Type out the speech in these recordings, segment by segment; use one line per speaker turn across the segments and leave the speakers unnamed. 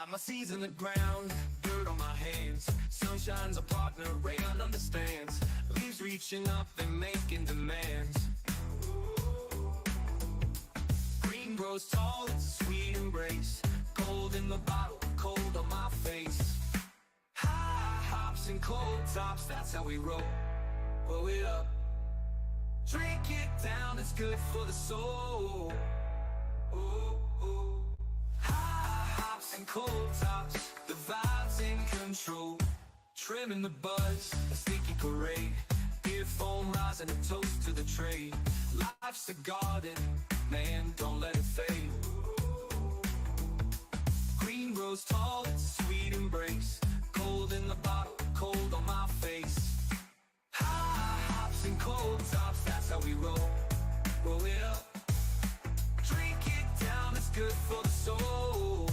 Got my seeds in the ground, dirt on my hands. Sun shines a partner, rayon understands. Leaves reaching up and making demands. Green grows tall, it's a sweet embrace. Cold in the bottle, cold on my face. High hops and cold tops, that's how we roll. Blow it up, drink it down, it's good for the soul. Ooh, ooh. High hops and cold tops, the vibe's in control. Trimming the buzz, a sneaky parade. Beer foam rising, a toast to the trade. Life's a garden, man, don't let it fade. Green grows tall, it's a sweet embrace. Cold in the bottle, cold on my face. High hops and cold tops, that's how we roll. Roll it up, drink it down, it's good for the soul.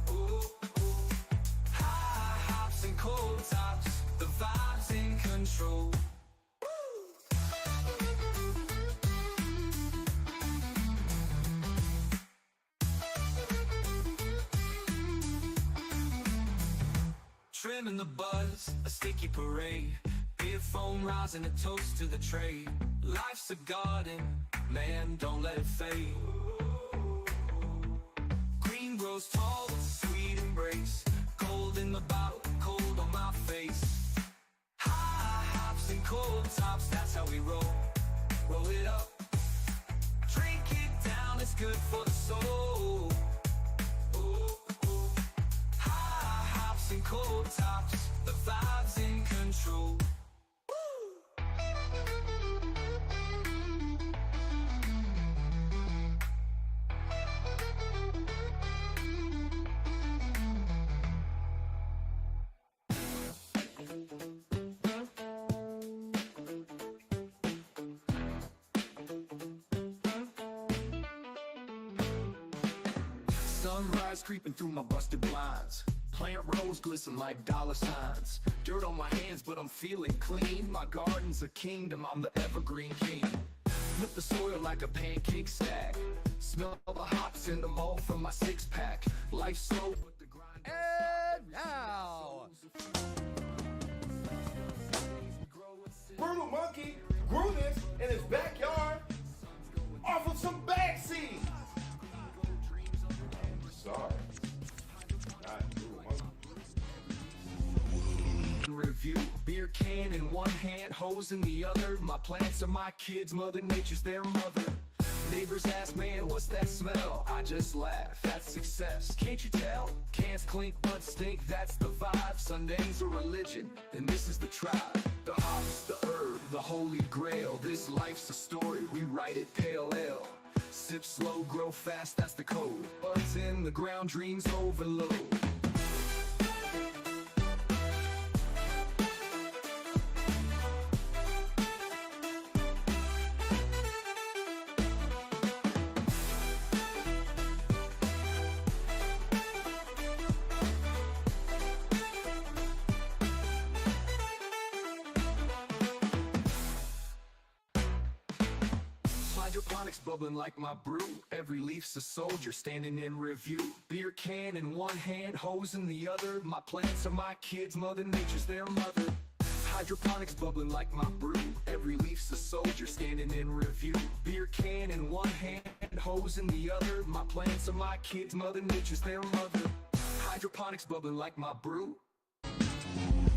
Ooh, ooh. High hops and cold tops, the vibe's in control. Trimming the buzz, a sticky parade. Beer foam rising, a toast to the trade. Life's a garden, man, don't let it fade. Green grows tall, it's a sweet embrace. Cold in the bottle, cold on my face. High hops and cold tops, that's how we roll. Roll it up, drink it down, it's good for the soul. And cold tops, the vibe's in control. Sunrise creeping through my busted blinds. Plant rows glisten like dollar signs. Dirt on my hands, but I'm feeling clean. My garden's a kingdom, I'm the evergreen king. Flip the soil like a pancake stack. Smell the hops in the mold from my six-pack. Life's slow, but the grind.
And now,
Brutal Monkey grew this in his backyard off of some bag seeds. Sorry.
Review, beer can in one hand, hose in the other. My plants are my kids, Mother Nature's their mother. Neighbors ask, man, what's that smell? I just laugh, that's success. Can't you tell? Cans clink, buds stink, that's the vibe. Sunday's a religion, and this is the tribe. The hops, the herb, the holy grail. This life's a story, we write it pale ale. Sip slow, grow fast, that's the code. Buds in the ground, dreams overload. Hydroponics bubbling like my brew. Every leaf's a soldier standing in review. Beer can in one hand, hose in the other. My plants are my kids, Mother Nature's their mother. Hydroponics bubbling like my brew. Every leaf's a soldier standing in review. Beer can in one hand, hose in the other. My plants are my kids, Mother Nature's their mother. Hydroponics bubbling like my brew.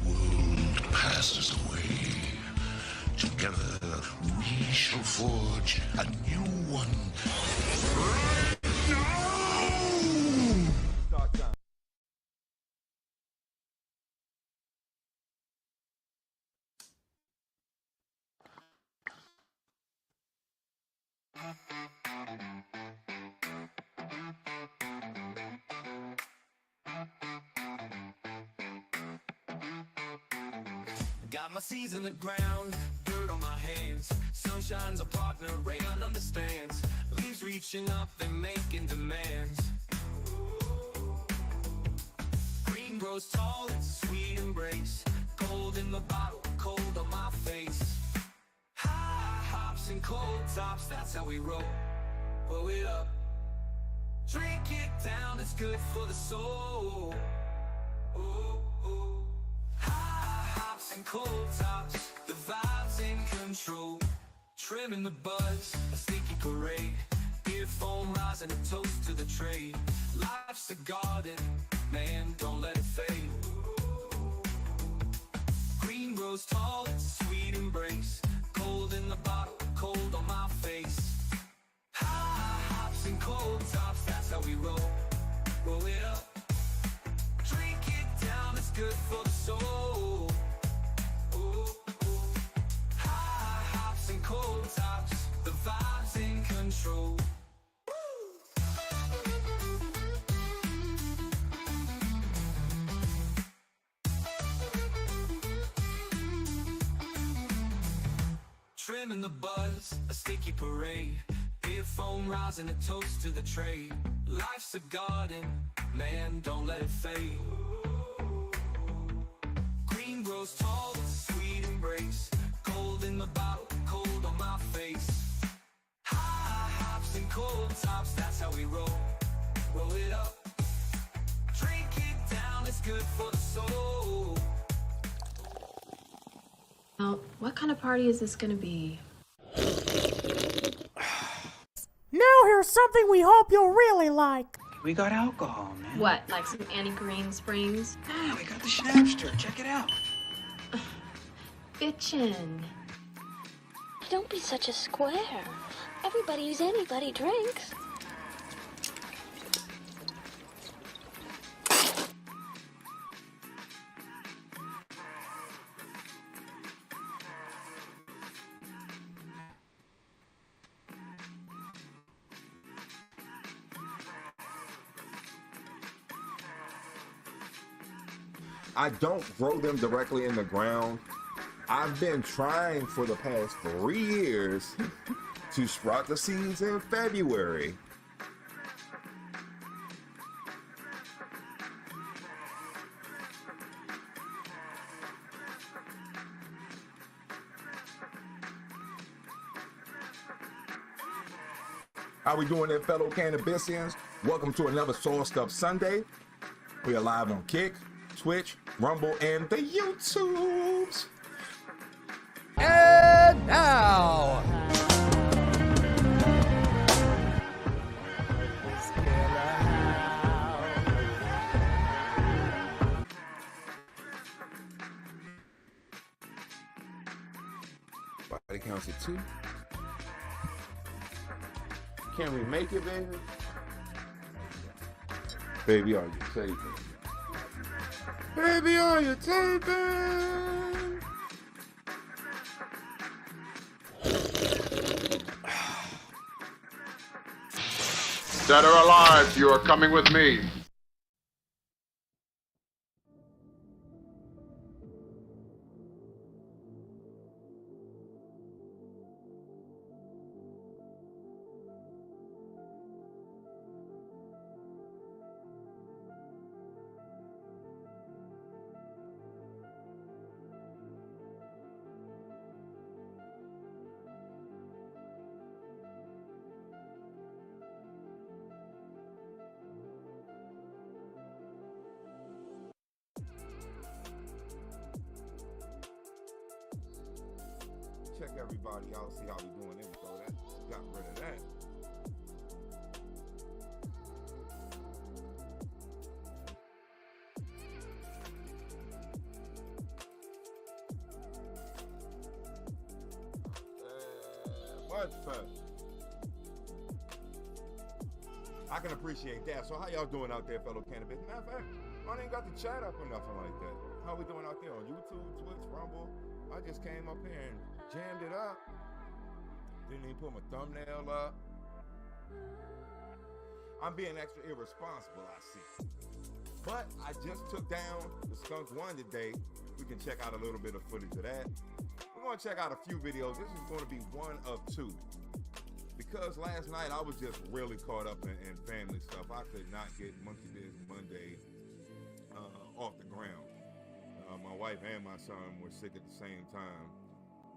World passes away. Together we shall forge a new one. Right now!
Start time.
Got my seeds in the ground, dirt on my hands. Sun shines a partner, rayon understands. Leaves reaching up and making demands. Green grows tall, it's a sweet embrace. Cold in the bottle, cold on my face. High hops and cold tops, that's how we roll. Blow it up, Drink it down, it's good for the soul. Ooh, ooh. High hops and cold tops, the vibes in control. Trimming the buzz, a sneaky parade. Beer foam rising a toast to the trade. Life's a garden, man, don't let it fade. Green grows tall, it's a sweet embrace. Cold in the bottle, cold on my face. High hops and cold tops, that's how we roll. Roll it up, drink it down, it's good for the soul. Ooh, ooh. High hops and cold tops, the vibes in control. Trimming the buzz, a sticky parade. Beer foam rising a toast to the trade. Life's a garden, man, don't let it fade. Green grows tall, it's a sweet embrace. Cold in the bottle, cold on my face. High hops and cold tops, that's how we roll. Roll it up, drink it down, it's good for the soul.
Now, what kind of party is this gonna be?
Now here's something we hope you'll really like.
We got alcohol, man.
What, like some Annie Green Springs?
Yeah, we got the Schnappster. Check it out.
Bitchin'.
Don't be such a square. Everybody who's anybody drinks.
I don't grow them directly in the ground. I've been trying for the past 3 years to sprout the seeds in February. How we doing there, fellow Cannabisians? Welcome to another Sauced Up Sunday. We are live on Kick, Twitch, Rumble, and the YouTubes.
And now,
Body counts at 2. Can we make it, baby? Baby, are you taping? Baby, are you taping?
Dead or alive, you are coming with me.
Check everybody out, see how we doing info. That got rid of that. Much better. I can appreciate that. So how y'all doing out there, fellow cannabis? Matter of fact, I ain't got the chat up or nothing like that. How we doing out there on YouTube, Twitch, Rumble? I just came up here and jammed it up. Didn't even put my thumbnail up. I'm being extra irresponsible, I see. But I just took down the Skunk One today. We can check out a little bit of footage of that. We're going to check out a few videos. This is going to be one of two. Because last night I was just really caught up in family stuff. I could not get Monkey Biz Monday off the ground. My wife and my son were sick at the same time.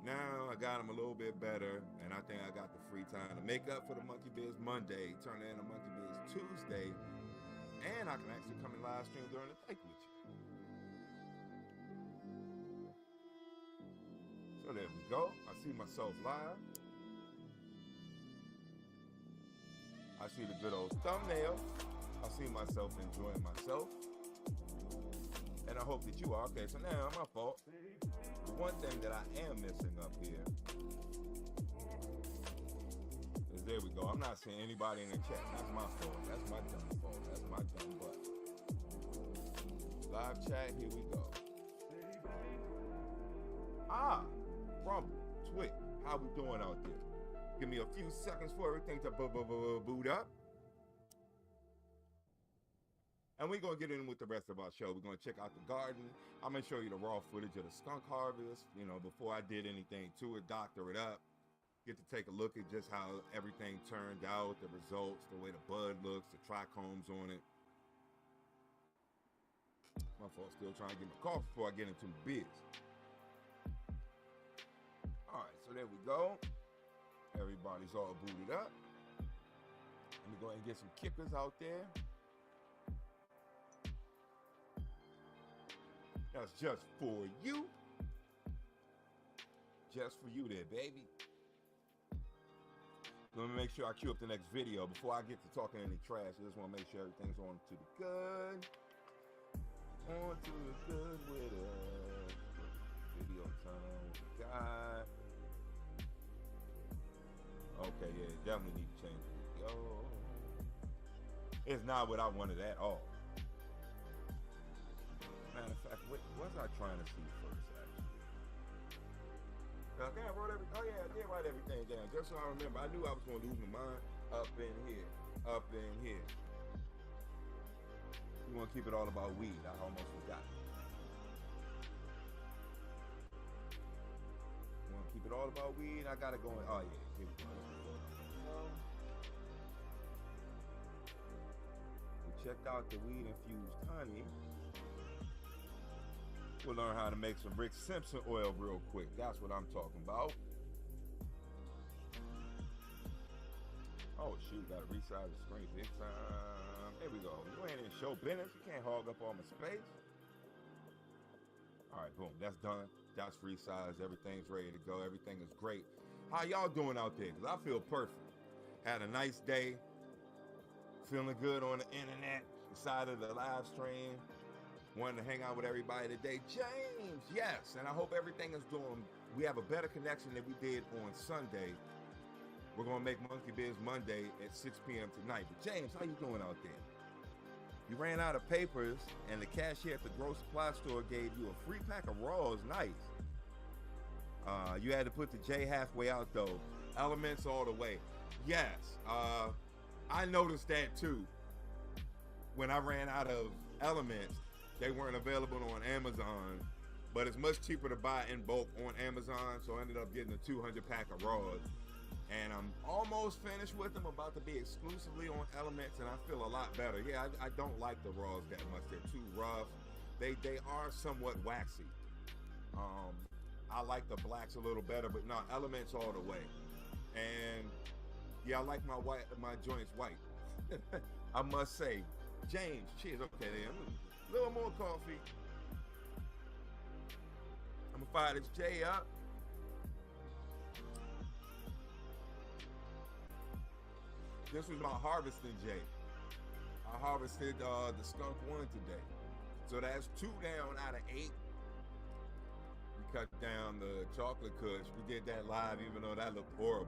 Now I got them a little bit better, and I think I got the free time to make up for the Monkey Biz Monday, turn it into Monkey Biz Tuesday, and I can actually come and live stream during the day with you. So there we go. I see myself live. I see the good old thumbnail. I see myself enjoying myself. And I hope that you are. Okay, so now my fault. The one thing that I am missing up here is, there we go. I'm not seeing anybody in the chat. That's my fault. That's my dumb fault. That's my dumb butt. Live chat, here we go. Rumble, Twit, how we doing out there? Give me a few seconds for everything to boot up. And we're going to get in with the rest of our show. We're going to check out the garden. I'm going to show you the raw footage of the skunk harvest, you know, before I did anything to it, doctor it up. Get to take a look at just how everything turned out, the results, the way the bud looks, the trichomes on it. My fault, still trying to get my coffee before I get into the biz. All right, so there we go. Everybody's all booted up. Let me go ahead and get some kickers out there. That's just for you. Just for you there, baby. Let me make sure I queue up the next video. Before I get to talking any trash, I just want to make sure everything's on to the good. On to the good with us. Video time with the guy. Okay, yeah, definitely need to change the video. It's not what I wanted at all. Matter of fact, what was I trying to see first, actually? Okay, I wrote everything. Oh, yeah, I did write everything down. Just so I remember. I knew I was going to lose my mind. Up in here. Up in here. We want to keep it all about weed. I almost forgot. We want to keep it all about weed. I got to go in. Oh, yeah. Here we go. We checked out the weed-infused honey. We'll learn how to make some Rick Simpson oil real quick. That's what I'm talking about. Oh, shoot. Got to resize the screen big time. There we go. You ain't in show business. You can't hog up all my space. All right, boom. That's done. That's resized. Everything's ready to go. Everything is great. How y'all doing out there? Because I feel perfect. Had a nice day. Feeling good on the internet. Decided to live stream. Wanted to hang out with everybody today. James, yes. And I hope everything is doing. We have a better connection than we did on Sunday. We're going to make Monkey Biz Monday at 6 p.m. tonight. But James, how you doing out there? You ran out of papers, and the cashier at the grocery supply store gave you a free pack of raws. Nice. You had to put the J halfway out, though. Elements all the way. Yes. I noticed that, too. When I ran out of elements, they weren't available on Amazon. But it's much cheaper to buy in bulk on Amazon, so I ended up getting a 200 pack of raws. And I'm almost finished with them. I'm about to be exclusively on Elements, and I feel a lot better. Yeah, I don't like the raws that much. They're too rough. They are somewhat waxy. I like the blacks a little better, but no, Elements all the way. And yeah, I like my joints white. I must say. James, cheers. Okay, then. A little more coffee. I'm gonna fire this J up. This was my harvesting J. I harvested the skunk 1 today. So that's 2 down out of 8. We cut down the chocolate kush. We did that live even though that looked horrible.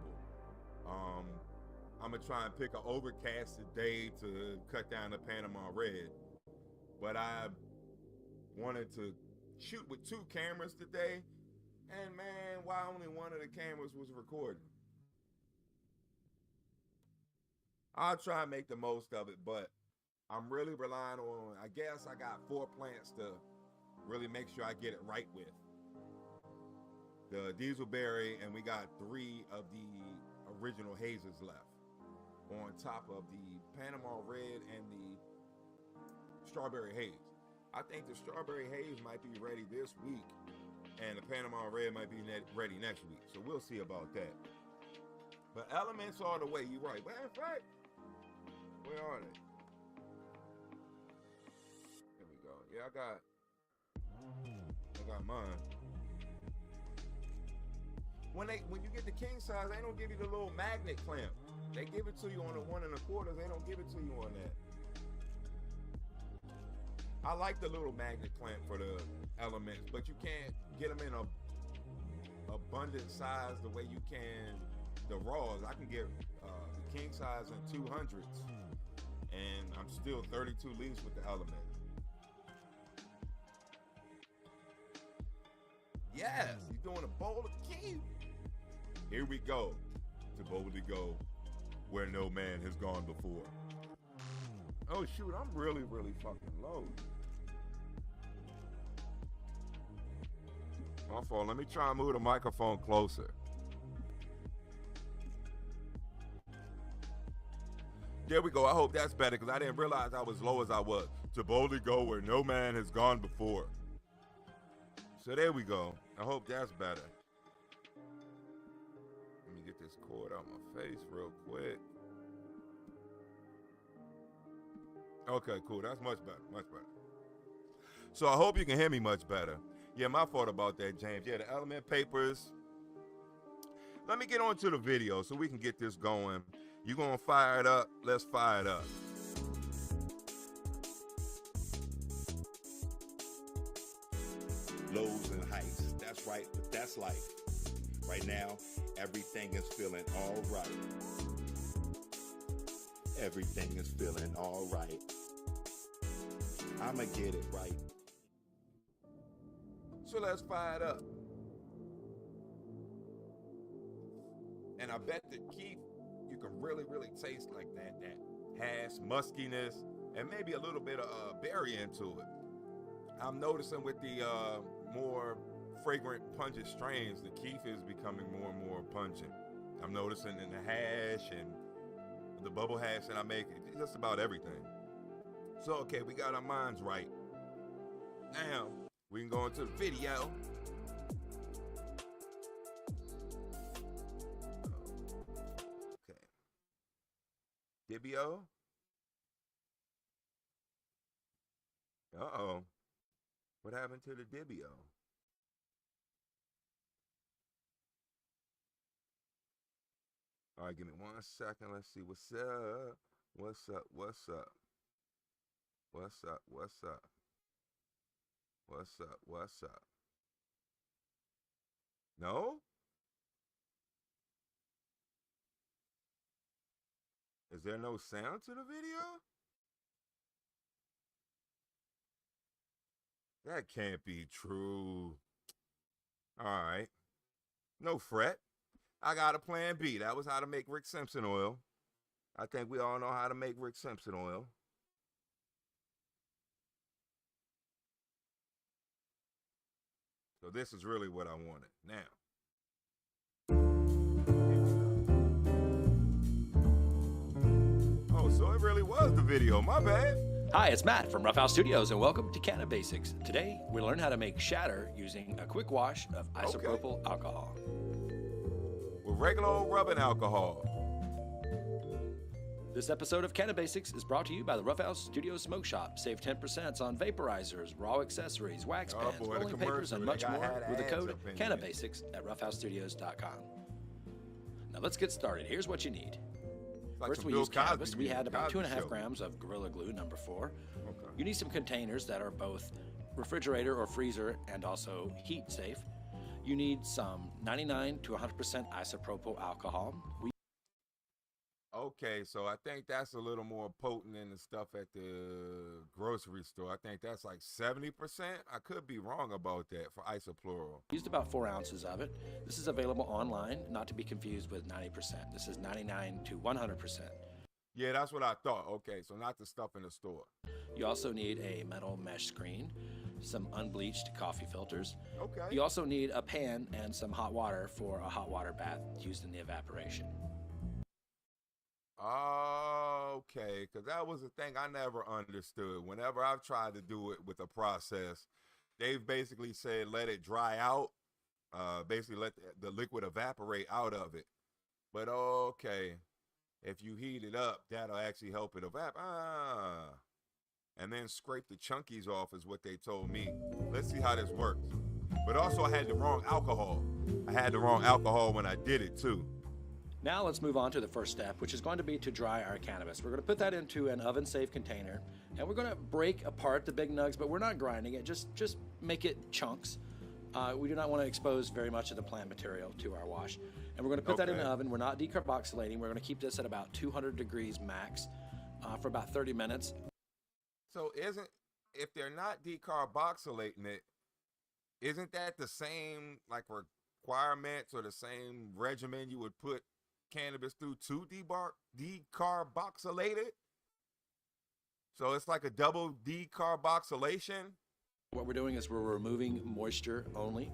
I'm gonna try and pick an overcasted day to cut down the Panama Red. But I wanted to shoot with 2 cameras today. And man, why only one of the cameras was recording? I'll try and make the most of it, but I'm really relying on, I guess I got 4 plants to really make sure I get it right with. The Dieselberry, and we got 3 of the original hazes left on top of the Panama Red and the Strawberry Haze. I think the Strawberry Haze might be ready this week, And the Panama Red might be ready next week. So we'll see about that. But elements are the way. You're right. Matter of fact, where are they? There we go. Yeah, I got mine. When you get the king size, they don't give you the little magnet clamp. They give it to you on the 1 1/4. They don't give it to you on that. I like the little magnet clamp for the elements, but you can't get them in a abundant size the way you can the raws. I can get the king size in 200s, and I'm still 32 leaves with the element. Yes, you're doing a bowl of key. Here we go to boldly go where no man has gone before. Oh shoot, I'm really fucking low. My fault. Let me try and move the microphone closer. There we go. I hope that's better, because I didn't realize I was low as I was. To boldly go where no man has gone before. So there we go. I hope that's better. Let me get this cord out my face real quick. Okay, cool. That's much better. Much better. So I hope you can hear me much better. Yeah, my fault about that, James. Yeah, the element papers. Let me get on to the video so we can get this going. You gonna fire it up? Let's fire it up.
Lows and heights, that's right, but that's life. Right now, everything is feeling all right. Everything is feeling all right. I'ma get it right.
So let's fire it up. And I bet the Keith, you can really taste like that hash, muskiness, and maybe a little bit of berry into it. I'm noticing with the more fragrant, pungent strains, the Keith is becoming more and more pungent. I'm noticing in the hash and the bubble hash that I make, just about everything. So, okay, we got our minds right. Now, we can go into the video. Okay. Dibio. Uh-oh. What happened to the Dibio? All right, give me 1 second. Let's see what's up. What's up? What's up? What's up? What's up? What's up? What's up? No? Is there no sound to the video? That can't be true. All right. No fret. I got a plan B. That was how to make Rick Simpson oil. I think we all know how to make Rick Simpson oil. So this is really what I wanted. Now. Oh, so it really was the video. My bad.
Hi, it's Matt from Roughhouse Studios, and welcome to Cannabisics. Today, we learn how to make shatter using a quick wash of isopropyl alcohol.
With regular old rubbing alcohol.
This episode of Cannabisics is brought to you by the Roughhouse Studios Smoke Shop. Save 10% on vaporizers, raw accessories, wax pens, rolling papers, and much more with the code Cannabisics at roughhousestudios.com. Now let's get started. Here's what you need. First, we use cannabis. We had about 2.5 grams of Gorilla Glue No. 4.
Okay.
You need some containers that are both refrigerator or freezer and also heat safe. You need some 99 to 100% isopropyl alcohol.
Okay, so I think that's a little more potent than the stuff at the grocery store. I think that's like 70%. I could be wrong about that for isopropyl.
Used about 4 ounces of it. This is available online, not to be confused with 90%. This is 99 to 100%.
Yeah, that's what I thought. Okay, so not the stuff in the store.
You also need a metal mesh screen, some unbleached coffee filters.
Okay.
You also need a pan and some hot water for a hot water bath used in the evaporation.
Okay, because that was the thing I never understood. Whenever I've tried to do it with a process, they've basically said let it dry out. Basically let the liquid evaporate out of it. But okay, if you heat it up, that'll actually help it evaporate. And then scrape the chunkies off is what they told me. Let's see how this works. But also I had the wrong alcohol. I had the wrong alcohol when I did it too.
Now let's move on to the first step, which is going to be to dry our cannabis. We're going to put that into an oven-safe container, and we're going to break apart the big nugs, but we're not grinding it. Just make it chunks. We do not want to expose very much of the plant material to our wash. And we're going to put that in the oven. We're not decarboxylating. We're going to keep this at about 200 degrees max for about 30 minutes.
So if they're not decarboxylating it, isn't that the same like requirements or the same regimen you would put cannabis through to decarboxylate it? So it's like a double decarboxylation?
What we're doing is we're removing moisture only.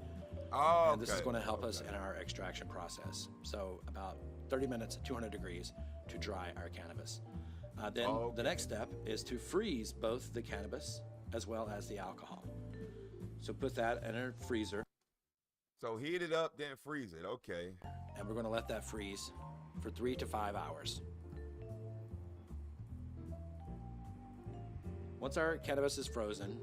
Oh,
and this is going to help us in our extraction process. So about 30 minutes at 200 degrees to dry our cannabis. Then the next step is to freeze both the cannabis as well as the alcohol. So put that in a freezer.
So heat it up, then freeze it. Okay.
And we're going to let that freeze for 3 to 5 hours. Once our cannabis is frozen,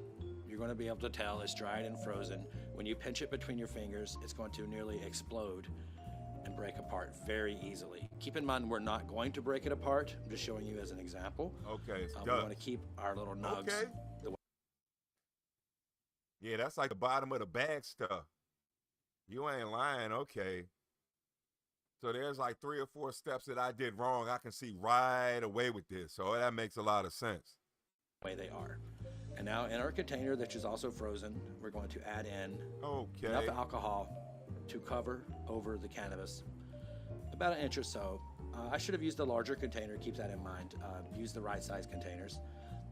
you're going to be able to tell it's dried and frozen. When you pinch it between your fingers, it's going to nearly explode and break apart very easily. Keep in mind, we're not going to break it apart. I'm just showing you as an example.
Okay,
we want to keep our little nugs.
Okay. Yeah, that's like the bottom of the bag stuff. You ain't lying. Okay. So there's like 3 or 4 steps that I did wrong. I can see right away with this. So that makes a lot of sense.
Way they are. And now in our container, which is also frozen, we're going to add in enough alcohol to cover over the cannabis, about 1 inch or so. I should have used a larger container. Keep that in mind. Use the right size containers.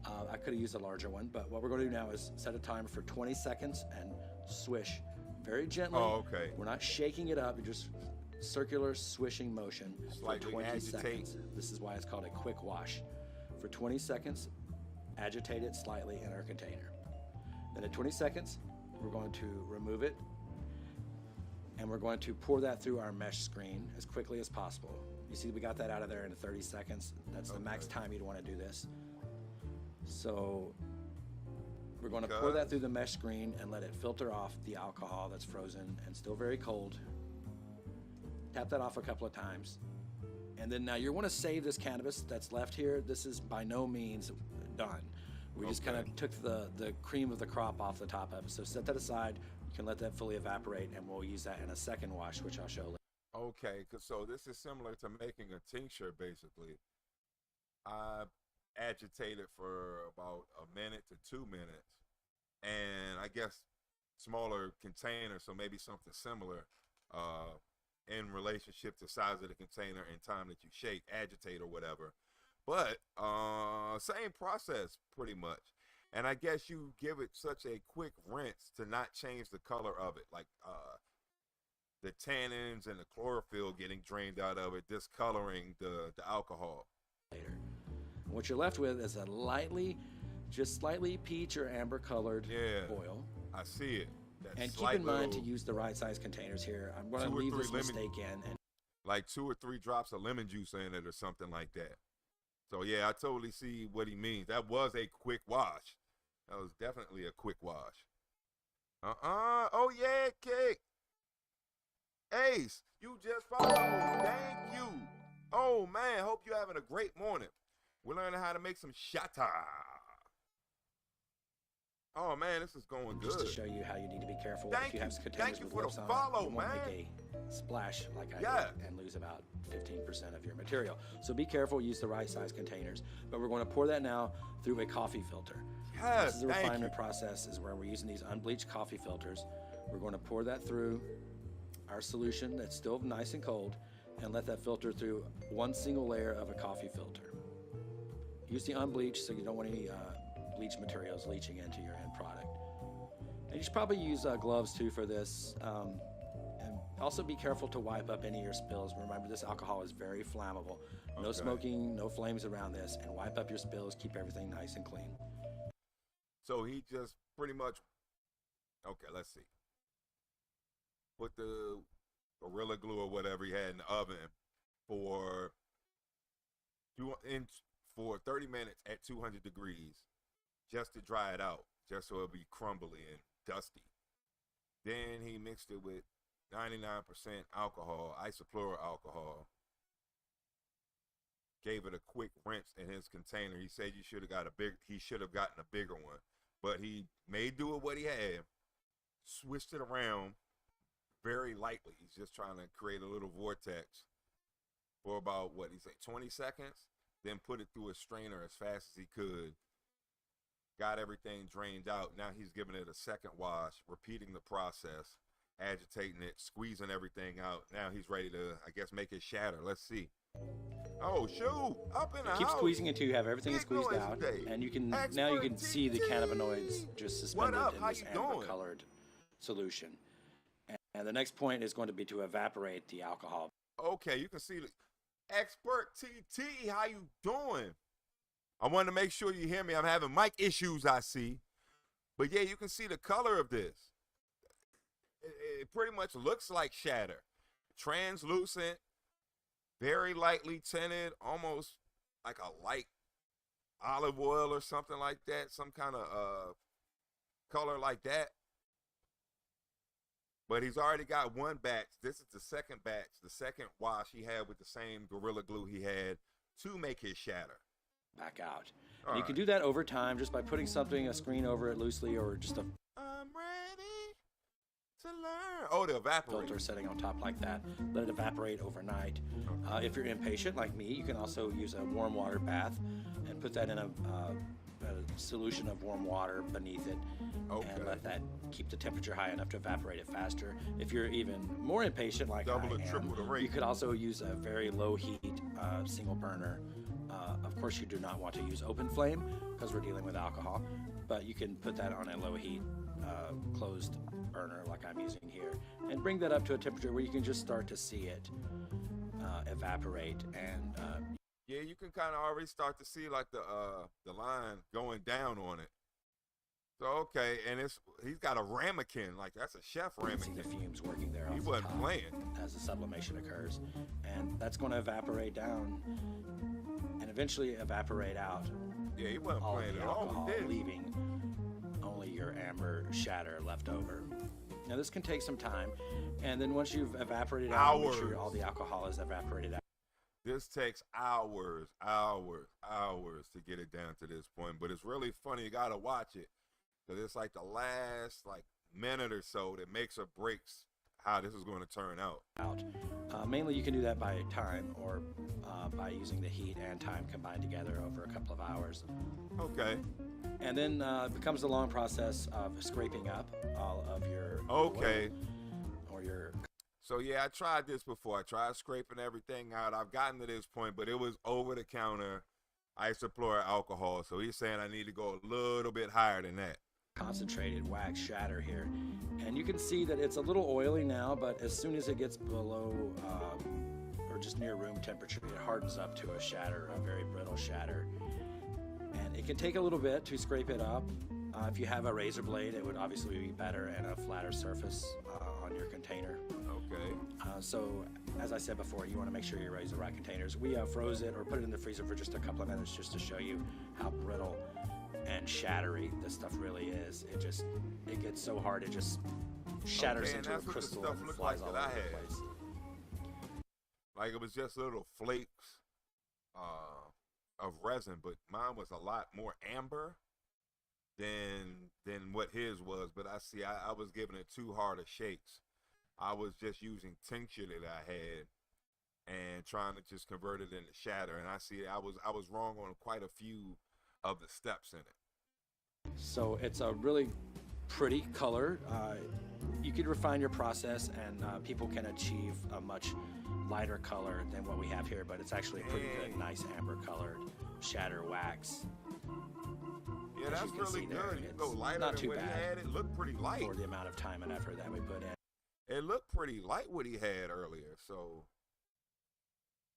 I could have used a larger one, but what we're going to do now is set a timer for 20 seconds and swish very gently.
Oh, okay.
We're not shaking it up. You're just circular swishing motion for 20 seconds. This is why it's called a quick wash. For 20 seconds, agitate it slightly in our container. Then at 20 seconds, we're going to remove it, and we're going to pour that through our mesh screen as quickly as possible. You see we got that out of there in 30 seconds. That's the max time you'd want to do this. So we're going to pour that through the mesh screen and let it filter off the alcohol that's frozen and still very cold. Tap that off a couple of times. And then now you want to save this cannabis that's left here. This is by no means done. We just kind of took the cream of the crop off the top of it. So set that aside. You can let that fully evaporate, and we'll use that in a second wash, which I'll show later.
Okay, so this is similar to making a tincture, basically. I agitate it for about 1 minute to 2 minutes, and I guess smaller container, so maybe something similar in relationship to size of the container and time that you shake, agitate, or whatever. But same process pretty much. And I guess you give it such a quick rinse to not change the color of it, like the tannins and the chlorophyll getting drained out of it, discoloring the alcohol.
Later. What you're left with is a just slightly peach or amber colored oil.
I see it.
And keep in mind to use the right size containers here. I'm going to leave this mistake in. And
like 2 or 3 drops of lemon juice in it or something like that. So yeah, I totally see what he means. That was a quick wash. That was definitely a quick wash. Oh yeah, Kick. Ace, you just followed. Thank you. Oh man, hope you're having a great morning. We're learning how to make some shatta. Oh man, this is going good.
Just to show you how you need to be careful if you have containers with lips on
follow,
it. You won't make a splash like I did and lose about 15% of your material. So be careful, use the right size containers. But we're going to pour that now through a coffee filter.
Yes,
this is the refinement process, is where we're using these unbleached coffee filters. We're going to pour that through our solution that's still nice and cold and let that filter through one single layer of a coffee filter. Use the unbleached so you don't want any bleach materials leaching into your end product. And you should probably use gloves too for this. And also be careful to wipe up any of your spills. Remember, this alcohol is very flammable. No smoking, no flames around this, and wipe up your spills. Keep everything nice and clean.
So he just pretty much Okay, let's see. Put the Gorilla Glue or whatever he had in the oven for 30 minutes at 200 degrees just to dry it out, just so it'll be crumbly and dusty. Then he mixed it with 99% alcohol, isopropyl alcohol. Gave it a quick rinse in his container. He said he should have gotten a bigger one, but he made do with what he had. Switched it around very lightly. He's just trying to create a little vortex for about 20 seconds. Then put it through a strainer as fast as he could. Got everything drained out. Now he's giving it a second wash, repeating the process, agitating it, squeezing everything out. Now he's ready to, I guess, make it shatter. Let's see. Oh, shoot! Up in the house.
Keep squeezing until you have everything squeezed out, and you can now you can see the cannabinoids just suspended in this amber-colored solution. And the next point is going to be to evaporate the alcohol.
Okay, you can see the expert TT. How you doing? I wanted to make sure you hear me. I'm having mic issues, I see. But yeah, you can see the color of this. It pretty much looks like shatter. Translucent, very lightly tinted, almost like a light olive oil or something like that. Some kind of color like that. But he's already got one batch. This is the second batch, the second wash he had with the same Gorilla Glue he had to make his shatter.
Back out. And you can do that over time just by putting a screen over it loosely, or just a
I'm ready to learn. Oh, the evaporate.
Filter setting on top like that. Let it evaporate overnight. If you're impatient like me, you can also use a warm water bath and put that in a solution of warm water beneath it, and let that keep the temperature high enough to evaporate it faster. If you're even more impatient like I am, you could also use a very low heat single burner. Of course, you do not want to use open flame because we're dealing with alcohol, but you can put that on a low heat closed burner like I'm using here, and bring that up to a temperature where you can just start to see it evaporate. And
yeah, you can kind of already start to see like the line going down on it. So okay, and he's got a ramekin, like that's a chef ramekin.
See the fumes working there.
He wasn't playing
as the sublimation occurs, and that's going to evaporate down, and eventually evaporate out.
Yeah, he wasn't playing at all. He did.
Leaving only your amber shatter left over. Now this can take some time, and then once you've evaporated out, make sure all the alcohol is evaporated out.
This takes hours to get it down to this point, but it's really funny. You gotta watch it because it's like the last minute or so that makes or breaks how this is going to turn out.
Mainly, you can do that by time or by using the heat and time combined together over a couple of hours.
Okay.
And then it becomes the long process of scraping up all of your oil or your.
So yeah, I tried this before. I tried scraping everything out. I've gotten to this point, but it was over-the-counter isopropyl alcohol. So he's saying I need to go a little bit higher than that.
Concentrated wax shatter here, and you can see that it's a little oily now, but as soon as it gets below or just near room temperature, it hardens up to a shatter, a very brittle shatter. And it can take a little bit to scrape it up. If you have a razor blade, it would obviously be better and a flatter surface on your container.
Okay.
So, as I said before, you want to make sure you raise the right containers. We froze it or put it in the freezer for just a couple of minutes just to show you how brittle and shattery this stuff really is. It gets so hard it just shatters into a crystal and flies all over the place.
Like it was just little flakes of resin, but mine was a lot more amber than what his was. But I was giving it too hard of shakes. I was just using tincture that I had and trying to just convert it into shatter. And I was wrong on quite a few of the steps in it.
So it's a really pretty color. You could refine your process, and people can achieve a much lighter color than what we have here, but it's actually a pretty good, nice amber colored shatter wax.
Yeah, that's really good. You go lighter than what he had. It looked pretty light
for the amount of time and effort that we put in.
It looked pretty light what he had earlier, so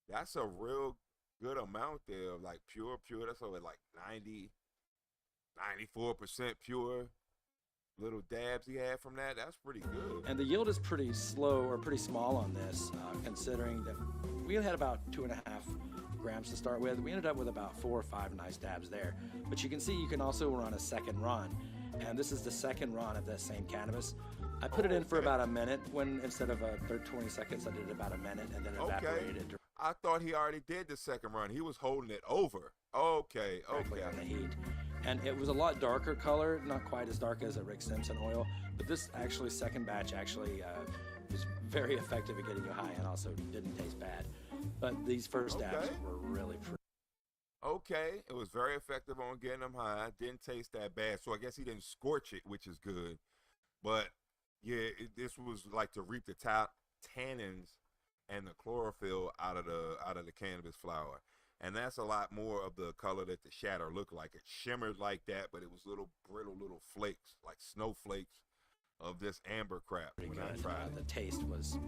that's a real good amount there of like pure. That's over like 94% pure. little dabs he had from that, that's pretty good.
And the yield is pretty slow or pretty small on this, considering that we had about 2.5 grams to start with. We ended up with about 4 or 5 nice dabs there. But you can see you can also run a second run. And this is the second run of that same cannabis. I put it in for about a minute when instead of 20 seconds, I did about a minute and then evaporated it.
I thought he already did the second run. He was holding it over. Okay.
On the heat. And it was a lot darker color, not quite as dark as a Rick Simpson oil, but this actually second batch actually was very effective at getting you high and also didn't taste bad. But these first dabs were really pretty.
Okay, it was very effective on getting them high. Didn't taste that bad, so I guess he didn't scorch it, which is good. But yeah, this was like to reap the tannins and the chlorophyll out of the cannabis flower, and that's a lot more of the color that the shatter looked like. It shimmered like that, but it was little brittle little flakes, like snowflakes of this amber crap. When I tried
the taste was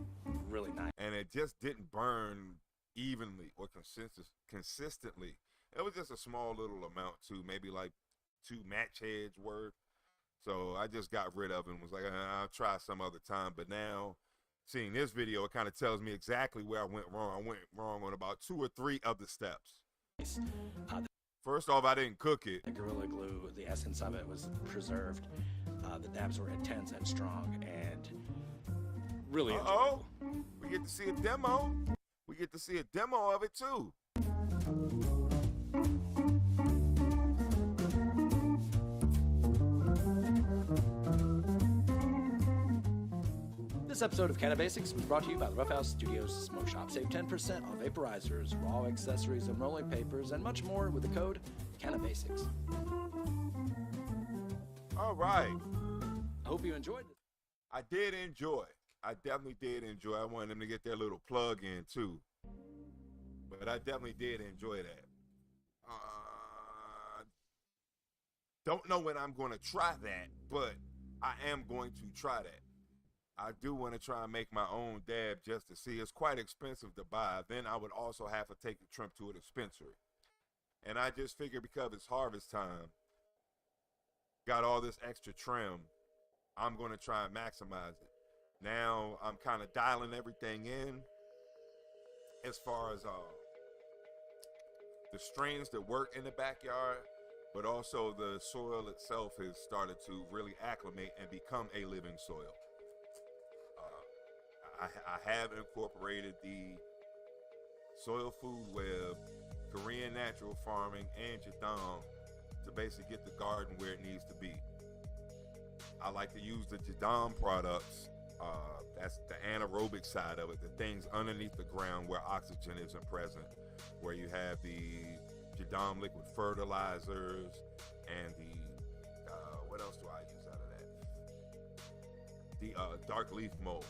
really nice,
and it just didn't burn evenly or consistently. It was just a small little amount too, maybe like 2 match heads worth. So I just got rid of it and was like, I'll try some other time. But now, seeing this video, it kind of tells me exactly where I went wrong. I went wrong on about 2 or 3 of the steps. First off, I didn't cook it.
The Gorilla Glue, the essence of it was preserved. The dabs were intense and strong and really enjoyable.
We get to see a demo. We get to see a demo of it too.
This episode of Cannabisics was brought to you by the Rough House Studios Smoke Shop. Save 10% on vaporizers, raw accessories, and rolling papers, and much more with the code Cannabisics.
All right.
I hope you enjoyed it.
I did enjoy. I definitely did enjoy. I wanted them to get their little plug in too. But I definitely did enjoy that. Don't know when I'm going to try that, but I am going to try that. I do want to try and make my own dab just to see. It's quite expensive to buy. Then I would also have to take the trim to a dispensary. And I just figured because it's harvest time, got all this extra trim, I'm going to try and maximize it. Now I'm kind of dialing everything in as far as the strains that work in the backyard, but also the soil itself has started to really acclimate and become a living soil. I have incorporated the soil food web, Korean natural farming, and Jadam to basically get the garden where it needs to be. I like to use the Jadam products. That's the anaerobic side of it, the things underneath the ground where oxygen isn't present, where you have the Jadam liquid fertilizers and the, what else do I use out of that? The dark leaf mold.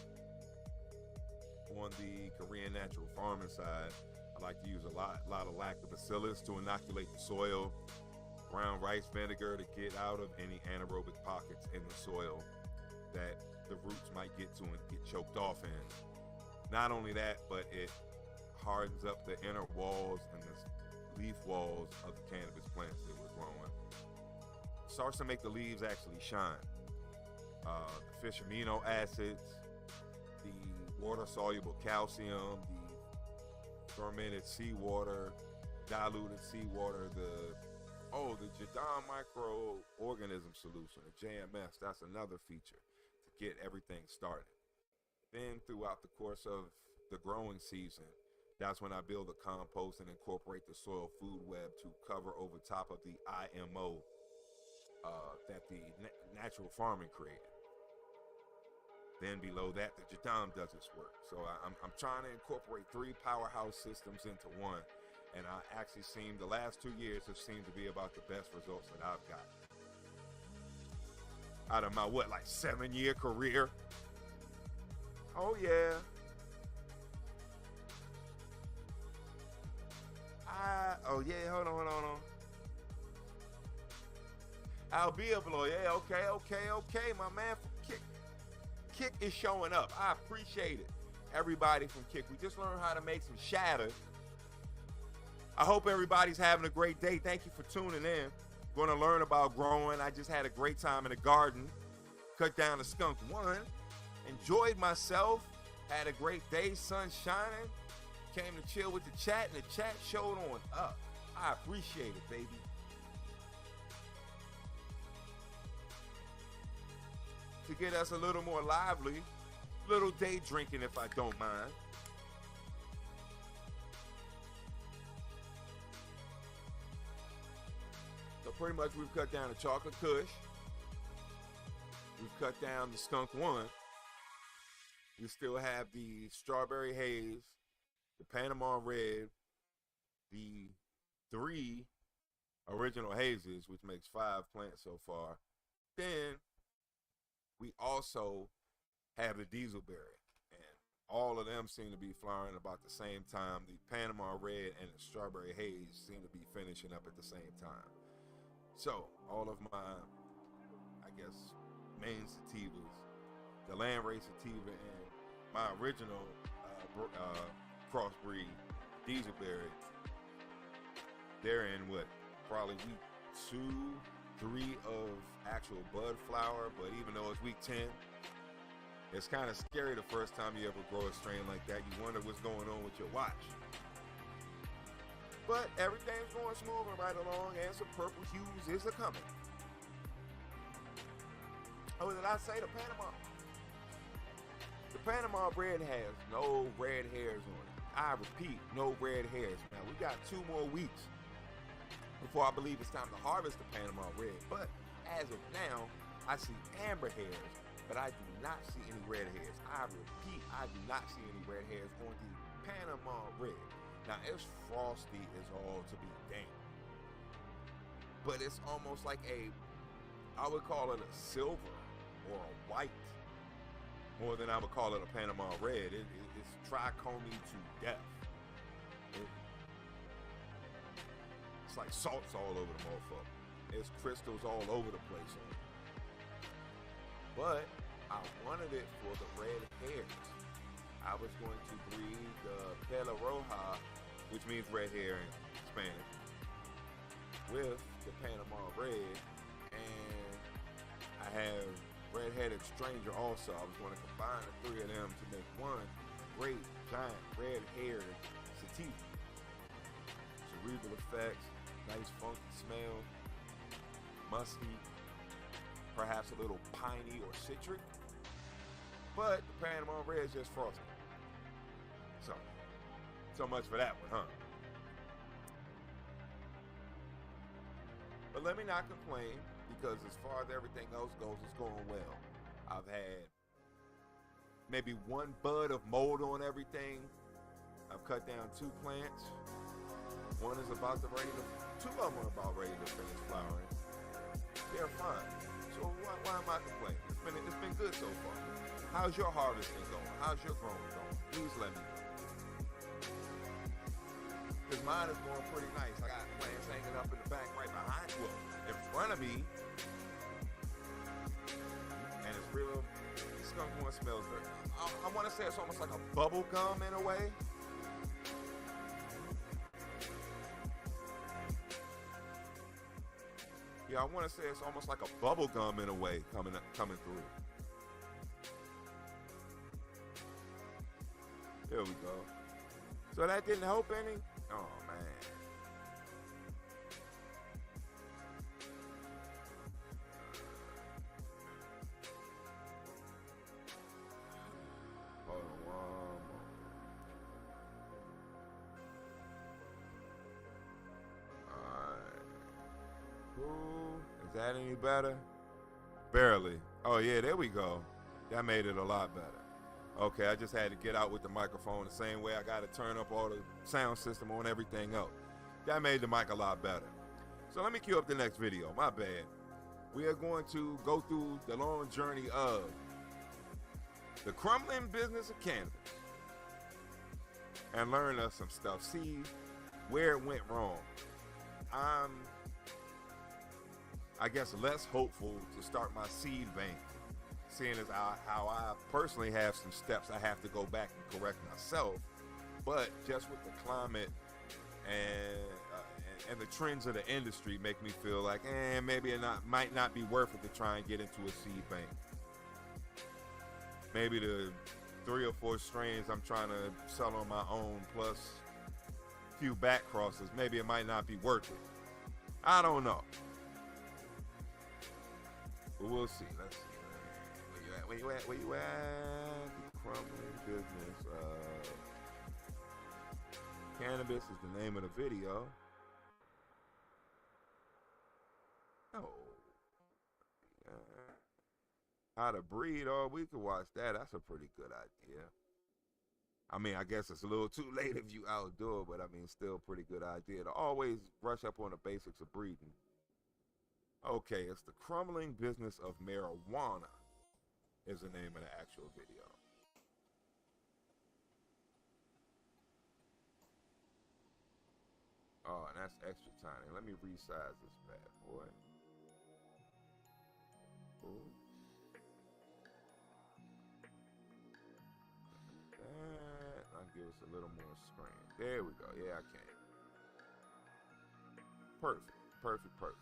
On the Korean natural farming side, I like to use a lot of lactobacillus to inoculate the soil, brown rice vinegar to get out of any anaerobic pockets in the soil that the roots might get to and get choked off in. Not only that, but it hardens up the inner walls and the leaf walls of the cannabis plants that we're growing. Starts to make the leaves actually shine. The fish amino acids, the water-soluble calcium, the fermented seawater, diluted seawater, the Jadam microorganism solution, the JMS, that's another feature to get everything started. Then throughout the course of the growing season, that's when I build a compost and incorporate the soil food web to cover over top of the IMO that the natural farming created. Then below that, the Jadam does its work. So I'm trying to incorporate 3 powerhouse systems into one. And I actually the last 2 years have seemed to be about the best results that I've got. Out of my, 7-year career? Oh, yeah. Hold on. I'll be a blow. Yeah, okay. My man from Kick is showing up. I appreciate it. Everybody from Kick. We just learned how to make some shatter. I hope everybody's having a great day. Thank you for tuning in. Going to learn about growing. I just had a great time in the garden. cut down to Skunk 1. Enjoyed myself. Had a great day, sun shining. Came to chill with the chat, and the chat showed on up. I appreciate it, baby. To get us a little more lively, little day drinking if I don't mind. So pretty much we've cut down the chocolate kush. We've cut down the Skunk 1. We still have the strawberry haze, the Panama red, the 3 original hazes, which makes 5 plants so far. Then we also have the dieselberry, and all of them seem to be flowering about the same time. The Panama red and the strawberry haze seem to be finishing up at the same time. So all of my, I guess, main sativas, the Landrace sativa and my original crossbreed dieselberry, they're in what, probably week 2, 3 of actual bud flower. But even though it's week 10, it's kind of scary the first time you ever grow a strain like that. You wonder what's going on with your watch. But everything's going smooth and right along, and some purple hues is a coming. Oh, did I say the Panama? The Panama red has no red hairs on it. I repeat, no red hairs. Now, we got 2 more weeks before I believe it's time to harvest the Panama red. But as of now, I see amber hairs, but I do not see any red hairs. I repeat, I do not see any red hairs on the Panama red. Now, it's frosty as all to be damned. But it's almost like I would call it a silver or a white, more than I would call it a Panama red. It's trichome to death. It's like salts all over the motherfucker. There's crystals all over the place on it. But I wanted it for the red hairs. I was going to breed the Pela Roja, which means red hair in Spanish, with the Panama red, and I have red-headed stranger also. I was going to combine the 3 of them to make one great giant red-haired sativa. Cerebral effects, nice funky smell, musky, perhaps a little piney or citric, but the Panama red is just frosty. So much for that one, huh? But let me not complain, because as far as everything else goes, it's going well. I've had maybe 1 bud of mold on everything. I've cut down 2 plants. 2 of them are about ready to finish flowering. They're fine. So why am I complaining? It's been good so far. How's your harvesting going? How's your growing going? Please let me know. Because mine is going pretty nice. I got plants hanging up in the back right behind, well, in front of me. And it's real, the Skunk 1 smells good. I want to say it's almost like a bubble gum in a way. Yeah, I want to say it's almost like a bubble gum in a way coming through. There we go. So that didn't help any? Oh, man. Hold on one moment. Alright. Cool. Is that any better? Barely. Oh, yeah, there we go. That made it a lot better. Okay, I just had to get out with the microphone the same way I got to turn up all the sound system on everything else. That made the mic a lot better. So let me cue up the next video. My bad. We are going to go through the long journey of the crumbling business of cannabis and learn us some stuff. See where it went wrong. I'm, I guess, less hopeful to start my seed bank, seeing as how I personally have some steps I have to go back and correct myself. But just with the climate and the trends of the industry make me feel like, maybe it might not be worth it to try and get into a seed bank. maybe the 3 or 4 strains I'm trying to sell on my own plus a few back crosses, maybe it might not be worth it. I don't know. But we'll see. Let's see. Where you at? Where you at? The crumbling business. Cannabis is the name of the video. Oh. How to breed, oh, we could watch that. That's a pretty good idea. I mean, I guess it's a little too late if you outdoor, but I mean, still pretty good idea to always brush up on the basics of breeding. Okay, it's the crumbling business of marijuana is the name of the actual video. Oh, and that's extra tiny. Let me resize this bad boy. Ooh. That, I'll give us a little more screen. There we go. Yeah, I can. Perfect. Perfect, perfect.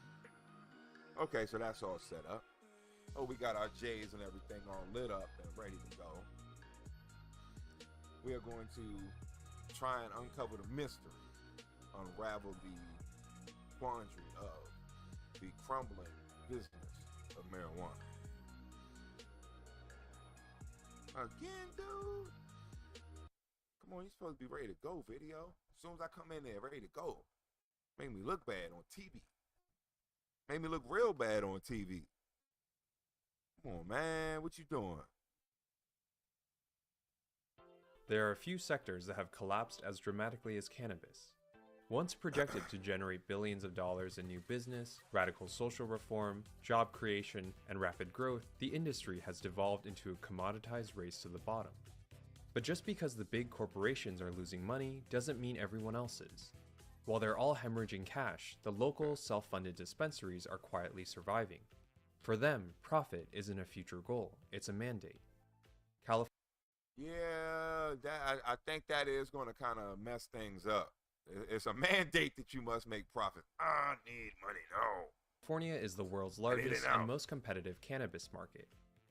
Okay, so that's all set up. Oh, we got our J's and everything all lit up and ready to go. We are going to try and uncover the mystery, unravel the quandary of the crumbling business of marijuana. Again, dude. Come on, you're supposed to be ready to go, video. As soon as I come in there, ready to go. Make me look bad on TV. Made me look real bad on TV. Come on, man. What you doing?
There are a few sectors that have collapsed as dramatically as cannabis. Once projected to generate billions of dollars in new business, radical social reform, job creation, and rapid growth, the industry has devolved into a commoditized race to the bottom. But just because the big corporations are losing money doesn't mean everyone else is. While they're all hemorrhaging cash, the local, self-funded dispensaries are quietly surviving. For them, profit isn't a future goal, it's a mandate.
Yeah, I think that is going to kind of mess things up. It's a mandate that you must make profit. I need money, no.
California is the world's largest and most competitive cannabis market.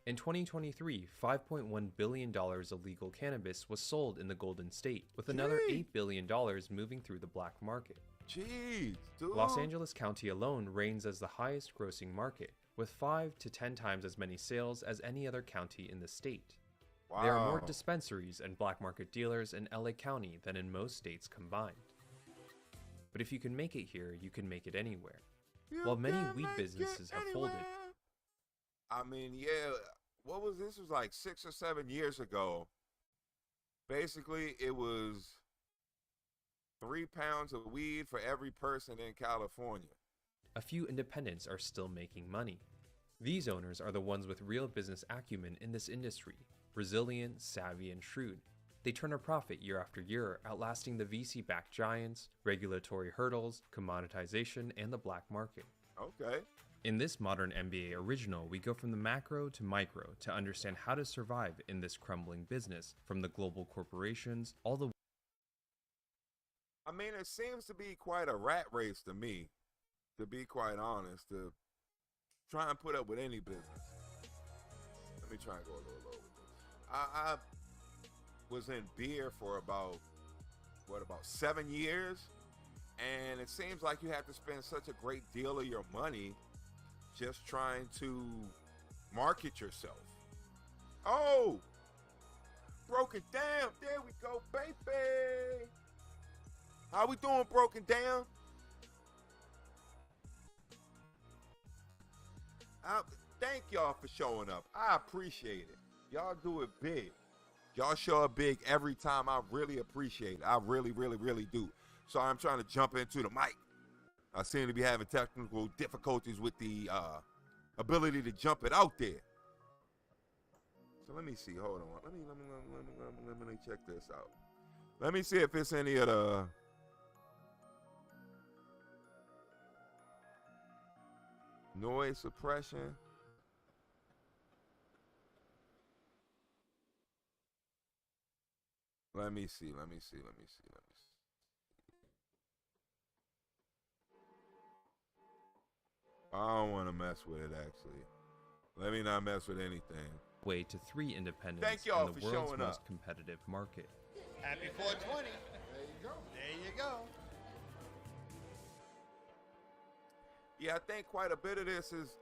In 2023, $5.1 billion of legal cannabis was sold in the Golden State, with another $8 billion moving through the black market.
Jeez, dude.
Los Angeles County alone reigns as the highest grossing market, with 5 to 10 times as many sales as any other county in the state.
Wow.
There are more dispensaries and black market dealers in LA County than in most states combined. But if you can make it here, you can make it anywhere. While many weed businesses have folded.
I mean, yeah, what was this? Was like 6 or 7 years ago. Basically, it was 3 pounds of weed for every person in California.
A few independents are still making money. These owners are the ones with real business acumen in this industry, resilient, savvy, and shrewd. They turn a profit year after year, outlasting the VC-backed giants, regulatory hurdles, commoditization, and the black market.
Okay.
In this modern MBA original, we go from the macro to micro to understand how to survive in this crumbling business, from the global corporations all the way.
I mean, it seems to be quite a rat race to me, to be quite honest, to try and put up with any business. Let me try and go a little low with this. I was in beer for about 7 years, and it seems like you have to spend such a great deal of your money just trying to market yourself. Oh, broken down. There we go, baby. How we doing, broken down? Thank y'all for showing up. I appreciate it. Y'all do it big. Y'all show up big every time. I really appreciate it. I really, really, really do. So I'm trying to jump into the mic. I seem to be having technical difficulties with the ability to jump it out there. So let me see. Hold on. Let me check this out. Let me see if it's any of the noise suppression. Let me see. I don't want to mess with it, actually. Let me not mess with anything.
way to 3 independents
Thank y'all
in the
for
world's
showing
most
up.
competitive market.
Happy 420. There you go. There you go.
Yeah, I think quite a bit of this is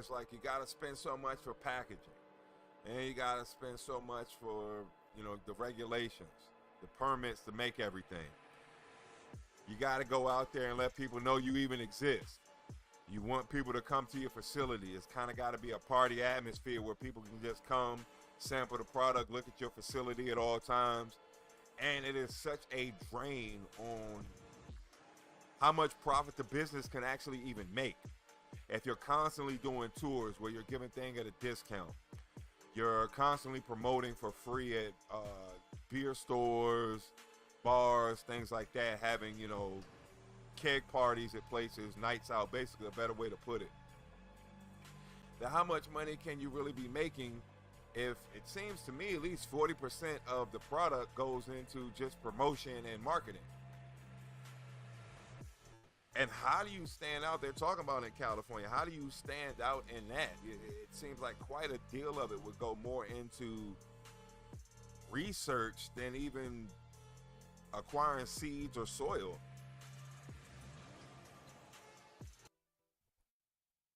like you got to spend so much for packaging, and you got to spend so much for, you know, the regulations, the permits to make everything. You got to go out there and let people know you even exist. You want people to come to your facility. It's kind of got to be a party atmosphere where people can just come, sample the product, look at your facility at all times. And it is such a drain on how much profit the business can actually even make. If you're constantly doing tours where you're giving things at a discount, you're constantly promoting for free at beer stores, bars, things like that, having, you know, keg parties at places, nights out, basically a better way to put it. Now, how much money can you really be making if it seems to me at least 40% of the product goes into just promotion and marketing? And how do you stand out there talking about in California? How do you stand out in that? It seems like quite a deal of it would go more into research than even acquiring seeds or soil.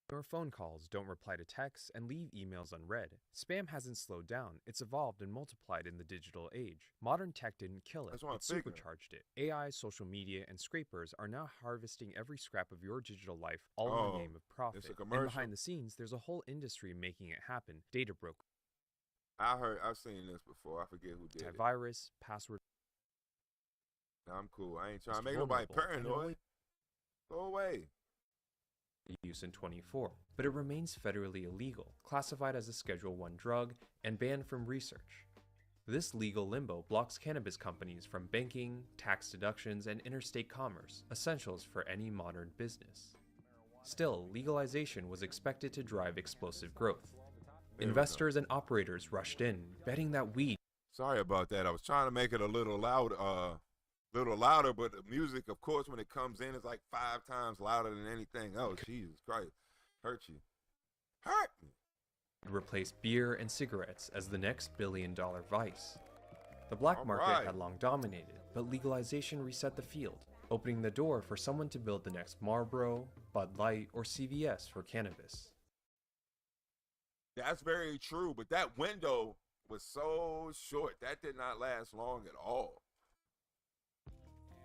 Your phone calls don't reply to texts and leave emails unread. Spam hasn't slowed down. It's evolved and multiplied in the digital age. Modern tech didn't kill it. It supercharged it. AI, social media, and scrapers are now harvesting every scrap of your digital life, all in the name of profit. And behind the scenes, there's a whole industry making it happen. Data broker.
I've seen this before. I forget who did it.
Virus, password.
I'm cool. I ain't trying to make nobody paranoid. Go away.
Use in 24, but it remains federally illegal, classified as a Schedule 1 drug, and banned from research. This legal limbo blocks cannabis companies from banking, tax deductions, and interstate commerce, essentials for any modern business. Still, legalization was expected to drive explosive growth. Investors and operators rushed in, betting that weed.
Sorry about that. I was trying to make it a little louder, but the music, of course, when it comes in, is like 5 times louder than anything else. Jesus Christ. Hurt you. Hurt me.
Replaced beer and cigarettes as the next billion-dollar vice. The black market had long dominated, but legalization reset the field, opening the door for someone to build the next Marlboro, Bud Light, or CVS for cannabis.
That's very true, but that window was so short. That did not last long at all.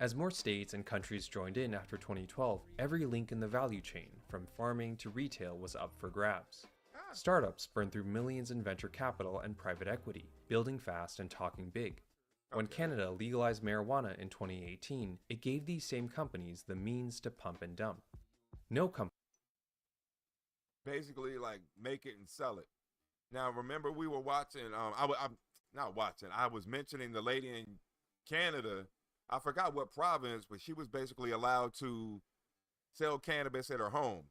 As more states and countries joined in after 2012, every link in the value chain, from farming to retail, was up for grabs. Startups burned through millions in venture capital and private equity, building fast and talking big. When Canada legalized marijuana in 2018, it gave these same companies the means to pump and dump. No company.
Basically, like, make it and sell it. Now, remember we were watching, I'm not watching, I was mentioning the lady in Canada. I forgot what province, but she was basically allowed to sell cannabis at her home.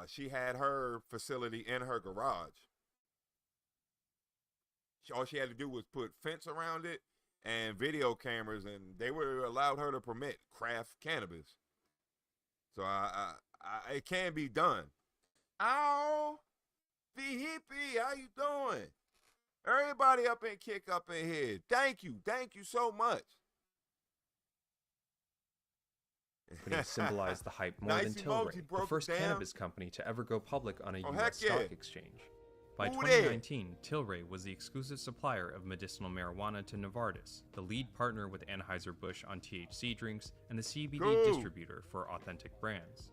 She had her facility in her garage. All she had to do was put fence around it and video cameras, and they were allowed her to permit craft cannabis. So it can be done. Ow! The hippie, how you doing? Everybody up and kick up in here. Thank you so much.
Symbolized the hype more than Tilray, the first cannabis company to ever go public on a U.S. stock exchange. By 2019, Tilray was the exclusive supplier of medicinal marijuana to Novartis, the lead partner with Anheuser-Busch on THC drinks, and the CBD distributor for authentic brands.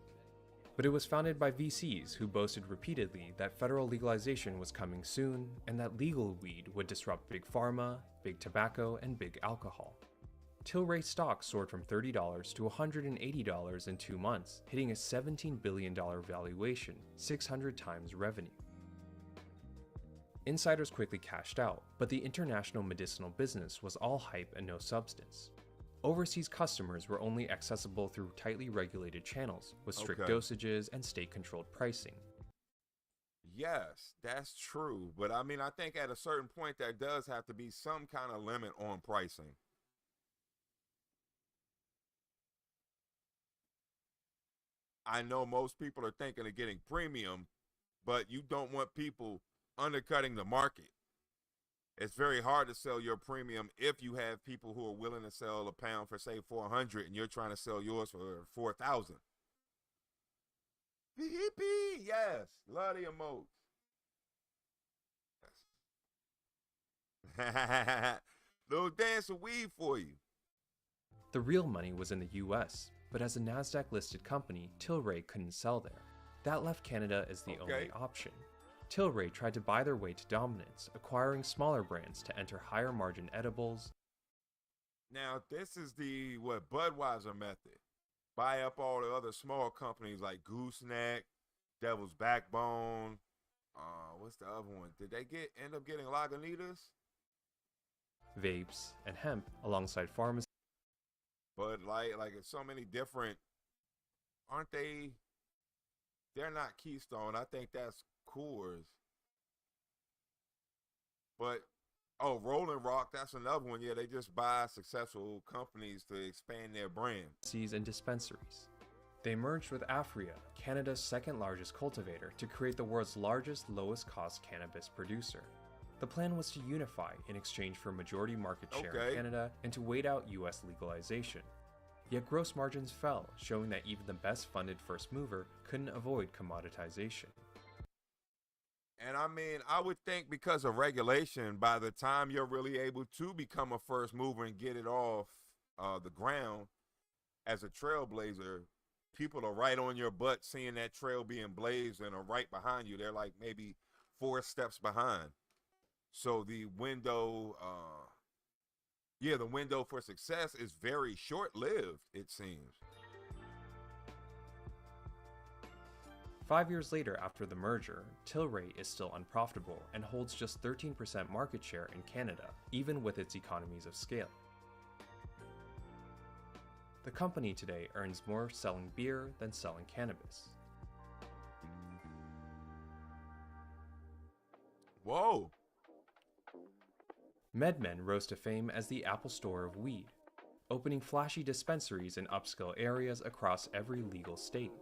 But it was founded by VCs who boasted repeatedly that federal legalization was coming soon, and that legal weed would disrupt big pharma, big tobacco, and big alcohol. Tilray stock soared from $30 to $180 in 2 months, hitting a $17 billion valuation, 600 times revenue. Insiders quickly cashed out, but the international medicinal business was all hype and no substance. Overseas customers were only accessible through tightly regulated channels, with strict dosages and state-controlled pricing.
Yes, that's true, but I mean, I think at a certain point there does have to be some kind of limit on pricing. I know most people are thinking of getting premium, but you don't want people undercutting the market. It's very hard to sell your premium if you have people who are willing to sell a pound for, say, $400 and you're trying to sell yours for $4,000. Hippie, yes, love the emotes. Yes. Little dance of weed for you.
The real money was in the US, but as a NASDAQ-listed company, Tilray couldn't sell there. That left Canada as the only option. Tilray tried to buy their way to dominance, acquiring smaller brands to enter higher margin edibles.
Now, this is the, Budweiser method. Buy up all the other small companies like Gooseneck, Devil's Backbone. What's the other one? Did they end up getting Lagunitas?
Vapes, and hemp alongside pharmacy.
But like it's so many different, aren't they? They're not Keystone. I think that's Coors. But Rolling Rock, that's another one. Yeah, they just buy successful companies to expand their brand.
And dispensaries. They merged with Afria, Canada's second largest cultivator, to create the world's largest, lowest cost cannabis producer. The plan was to unify in exchange for majority market share in Canada and to wait out US legalization. Yet gross margins fell, showing that even the best funded first mover couldn't avoid commoditization.
And I mean, I would think because of regulation, by the time you're really able to become a first mover and get it off the ground as a trailblazer, people are right on your butt seeing that trail being blazed and are right behind you. They're like maybe 4 steps behind. So the window, the window for success is very short-lived, it seems.
5 years later after the merger, Tilray is still unprofitable and holds just 13% market share in Canada, even with its economies of scale. The company today earns more selling beer than selling cannabis.
Whoa!
MedMen rose to fame as the Apple Store of weed, opening flashy dispensaries in upscale areas across every legal state.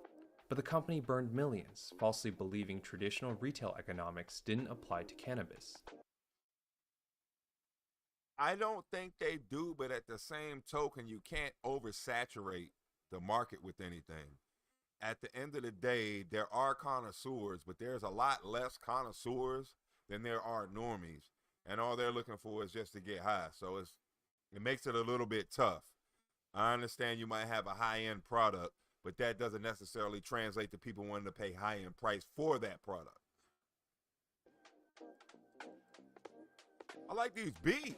But the company burned millions, falsely believing traditional retail economics didn't apply to cannabis.
I don't think they do, but at the same token, you can't oversaturate the market with anything. At the end of the day, there are connoisseurs, but there's a lot less connoisseurs than there are normies. And all they're looking for is just to get high. So it makes it a little bit tough. I understand you might have a high-end product, but that doesn't necessarily translate to people wanting to pay high-end price for that product. I like these beats.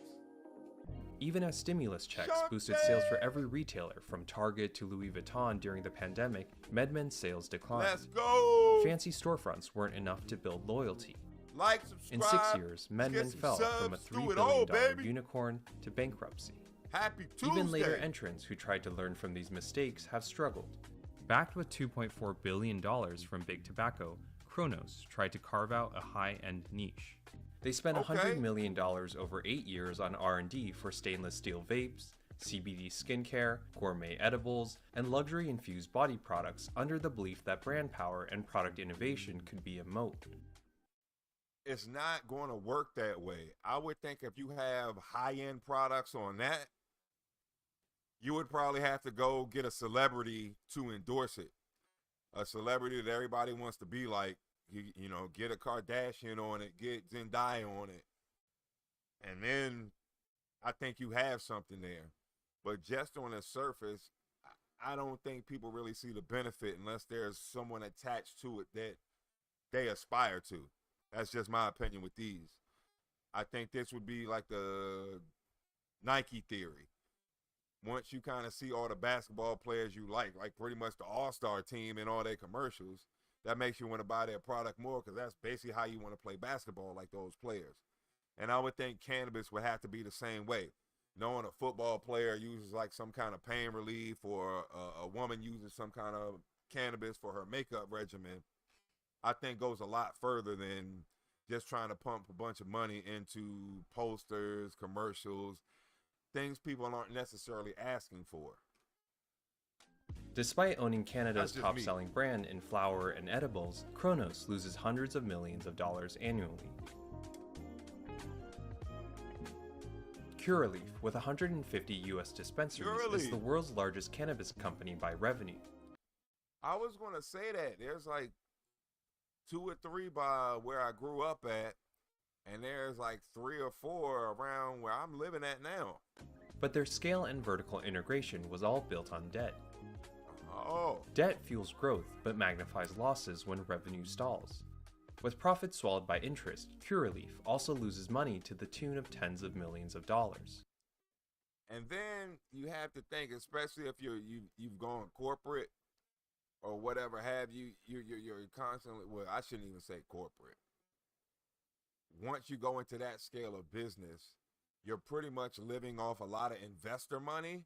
Even as stimulus checks boosted sales for every retailer, from Target to Louis Vuitton during the pandemic, MedMen's sales declined.
Let's go!
Fancy storefronts weren't enough to build loyalty.
Like, subscribe.
In 6 years, MedMen fell from a $3 billion unicorn to bankruptcy.
Happy Tuesday.
Even later entrants who tried to learn from these mistakes have struggled. Backed with $2.4 billion from Big Tobacco, Cronos tried to carve out a high-end niche. They spent $100 million over 8 years on R&D for stainless steel vapes, CBD skincare, gourmet edibles, and luxury-infused body products under the belief that brand power and product innovation could be a moat.
It's not going to work that way. I would think if you have high-end products on that, you would probably have to go get a celebrity to endorse it. A celebrity that everybody wants to be like. You know, get a Kardashian on it, get Zendaya on it. And then I think you have something there. But just on the surface, I don't think people really see the benefit unless there's someone attached to it that they aspire to. That's just my opinion with these. I think this would be like the Nike theory. Once you kind of see all the basketball players you like pretty much the all-star team in all their commercials, that makes you want to buy their product more because that's basically how you want to play basketball like those players. And I would think cannabis would have to be the same way. Knowing a football player uses like some kind of pain relief, or a woman uses some kind of cannabis for her makeup regimen, I think goes a lot further than just trying to pump a bunch of money into posters, commercials, things people aren't necessarily asking for.
Despite owning Canada's top-selling brand in flower and edibles, Cronos loses hundreds of millions of dollars annually. Curaleaf, with 150 US dispensaries, is the world's largest cannabis company by revenue.
I was going to say that. There's like 2 or 3 by where I grew up at, and there's like 3 or 4 around where I'm living at now.
But their scale and vertical integration was all built on debt.
Oh.
Debt fuels growth, but magnifies losses when revenue stalls. With profits swallowed by interest, Curaleaf also loses money to the tune of tens of millions of dollars.
And then you have to think, especially if you've gone corporate or whatever have you, you're constantly, well, I shouldn't even say corporate. Once you go into that scale of business, you're pretty much living off a lot of investor money,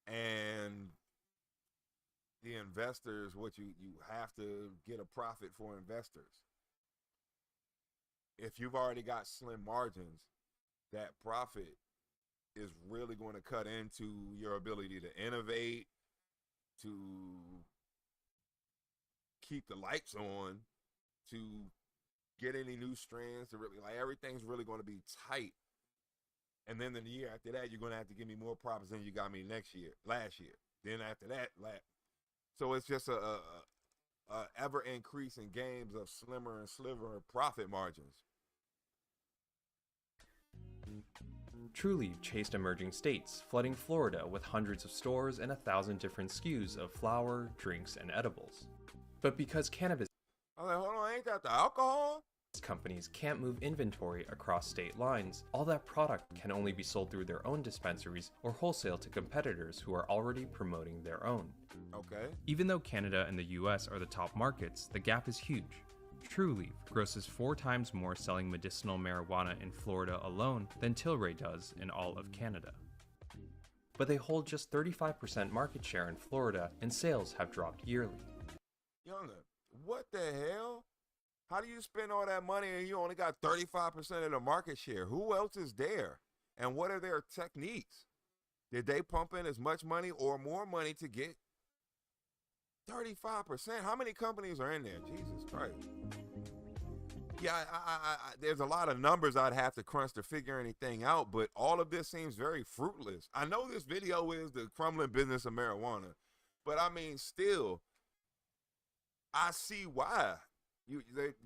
and the investors, what you have to get a profit for investors. If you've already got slim margins, that profit is really going to cut into your ability to innovate, to keep the lights on, to get any new strands, to really, like, everything's really going to be tight. And then in the year after that, you're going to have to give me more profits than you got me last year. Then after that, so it's just a ever increasing games of slimmer and sliver profit margins.
Trulieve chased emerging states, flooding Florida with hundreds of stores and 1,000 different SKUs of flower, drinks, and edibles. But because cannabis
I was like, hold on, ain't that the alcohol?
Companies can't move inventory across state lines, all that product can only be sold through their own dispensaries or wholesale to competitors who are already promoting their own.
Okay.
Even though Canada and the US are the top markets, the gap is huge. Trulieve grosses 4 times more selling medicinal marijuana in Florida alone than Tilray does in all of Canada. But they hold just 35% market share in Florida, and sales have dropped yearly.
Younger, what the hell? How do you spend all that money and you only got 35% of the market share? Who else is there? And what are their techniques? Did they pump in as much money or more money to get 35%? How many companies are in there? Jesus Christ. Yeah, I there's a lot of numbers I'd have to crunch to figure anything out, but all of this seems very fruitless. I know this video is the crumbling business of marijuana, but I mean, still, I see why.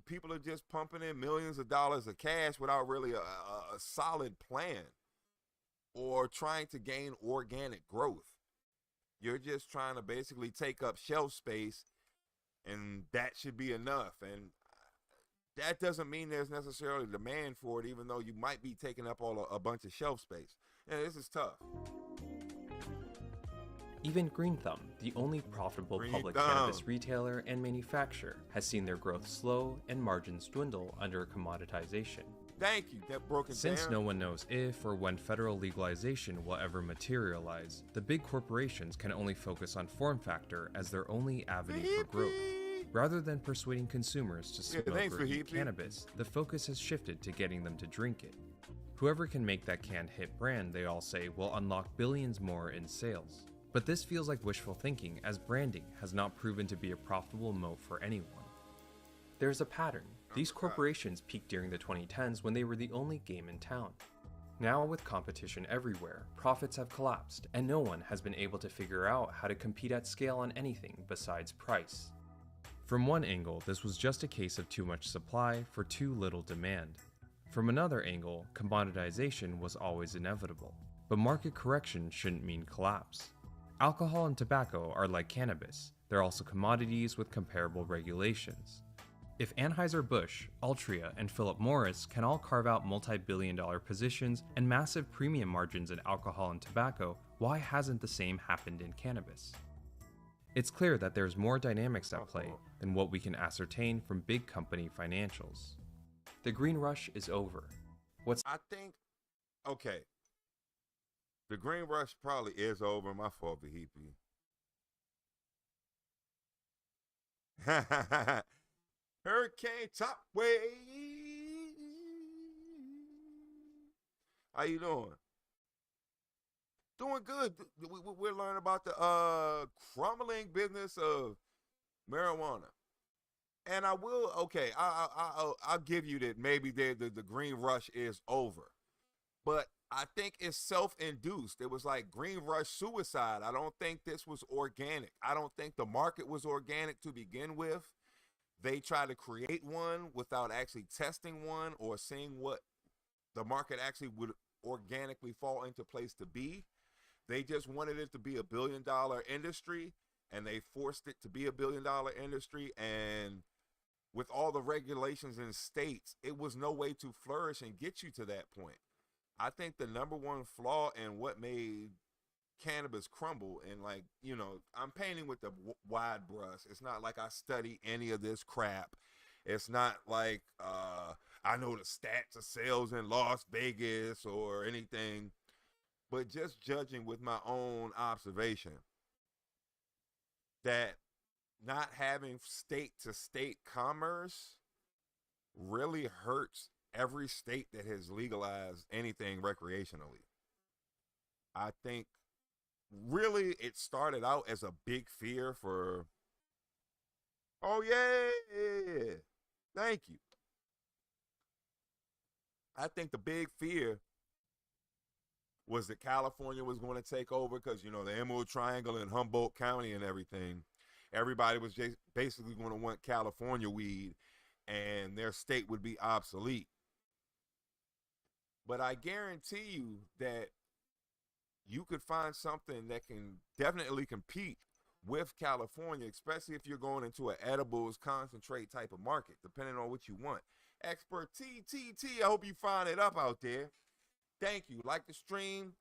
People are just pumping in millions of dollars of cash without really a solid plan or trying to gain organic growth. You're just trying to basically take up shelf space, and that should be enough. And that doesn't mean there's necessarily demand for it, even though you might be taking up a bunch of shelf space. And this is tough.
Even Green Thumb, the only profitable public cannabis retailer and manufacturer, has seen their growth slow and margins dwindle under commoditization.
Thank you, that broke it down.
Since no one knows if or when federal legalization will ever materialize, the big corporations can only focus on form factor as their only avenue for growth. Rather than persuading consumers to smoke or eat cannabis, the focus has shifted to getting them to drink it. Whoever can make that canned hit brand, they all say, will unlock billions more in sales. But this feels like wishful thinking, as branding has not proven to be a profitable moat for anyone. There's a pattern. These corporations peaked during the 2010s when they were the only game in town. Now, with competition everywhere, profits have collapsed, and no one has been able to figure out how to compete at scale on anything besides price. From one angle, this was just a case of too much supply for too little demand. From another angle, commoditization was always inevitable. But market correction shouldn't mean collapse. Alcohol and tobacco are like cannabis. They're also commodities with comparable regulations. If Anheuser-Busch, Altria, and Philip Morris can all carve out multi-billion-dollar positions and massive premium margins in alcohol and tobacco, why hasn't the same happened in cannabis? It's clear that there's more dynamics at play than what we can ascertain from big company financials. The green rush is over.
Okay. The green rush probably is over. My fault, Vahipi. Hurricane Top Wave. How you doing? Doing good. We're learning about the crumbling business of marijuana. And I will, okay, I'll give you that maybe the green rush is over. But I think it's self-induced. It was like green rush suicide. I don't think this was organic. I don't think the market was organic to begin with. They tried to create one without actually testing one or seeing what the market actually would organically fall into place to be. They just wanted it to be a $1 billion industry, and they forced it to be a $1 billion industry. And with all the regulations in states, it was no way to flourish and get you to that point. I think the number one flaw in what made cannabis crumble, and like, you know, I'm painting with the wide brush. It's not like I study any of this crap. It's not like I know the stats of sales in Las Vegas or anything, but just judging with my own observation that not having state to state commerce really hurts every state that has legalized anything recreationally. I think really it started out as a big fear for, oh yeah, thank you. I think the big fear was that California was going to take over because, you know, the Emerald Triangle in Humboldt County and everything. Everybody was just basically going to want California weed and their state would be obsolete. But I guarantee you that you could find something that can definitely compete with California, especially if you're going into an edibles concentrate type of market, depending on what you want. Expert TTT, I hope you find it up out there. Thank you. Like the stream.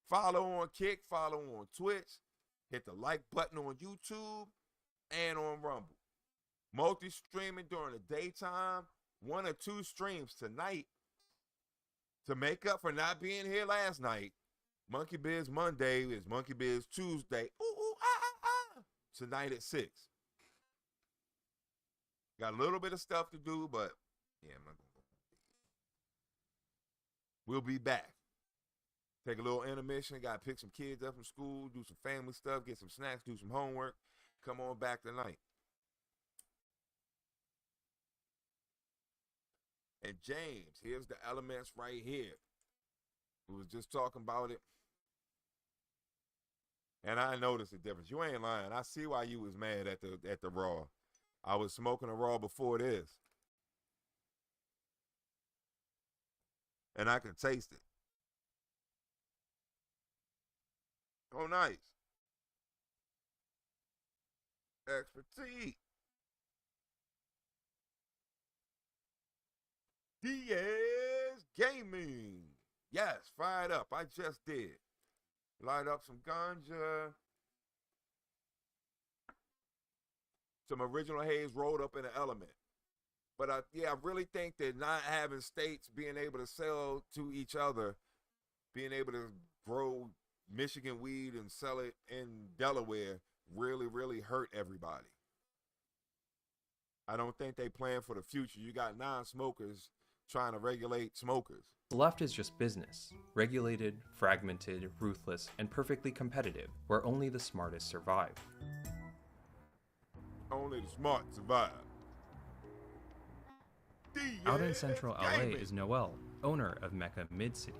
Follow on Kick. Follow on Twitch. Hit the like button on YouTube and on Rumble. Multi-streaming during the daytime. 1 or 2 streams tonight to make up for not being here last night. Monkey Biz Monday is Monkey Biz Tuesday. Tonight at 6. Got a little bit of stuff to do, but yeah, I'm not gonna go. We'll be back. Take a little intermission. Got to pick some kids up from school, do some family stuff, get some snacks, do some homework. Come on back tonight. And James, here's the elements right here. We was just talking about it. And I noticed the difference. You ain't lying. I see why you was mad at the raw. I was smoking a raw before this. And I can taste it. Oh, nice. Expertise. Diaz Gaming. Yes, fire it up. I just did. Light up some ganja. Some original haze rolled up in an element. But I really think that not having states being able to sell to each other, being able to grow Michigan weed and sell it in Delaware really, really hurt everybody. I don't think they plan for the future. You got non-smokers trying to regulate smokers.
The left is just business. Regulated, fragmented, ruthless, and perfectly competitive, where only the smartest survive.
Only the smart survive.
Out in central LA is Noel, owner of Mecca Mid-City.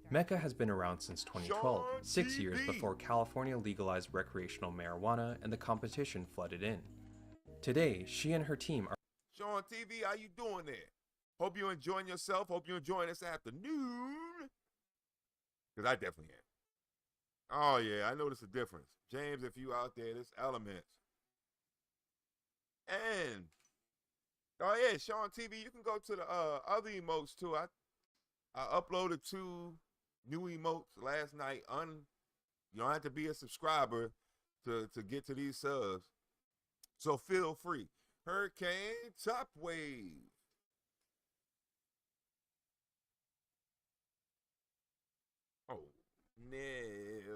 Mecca has been around since 2012, 6 years before California legalized recreational marijuana and the competition flooded in. Today, she and her team are...
Sean TV, how you doing there? Hope you're enjoying yourself. Hope you're enjoying this afternoon. Because I definitely am. Oh, yeah, I noticed a difference. James, if you out there, this elements. And, oh, yeah, Sean TV, you can go to the other emotes, too. I uploaded 2 new emotes last night. You don't have to be a subscriber to get to these subs. So feel free. Hurricane Top Wave. Oh, no,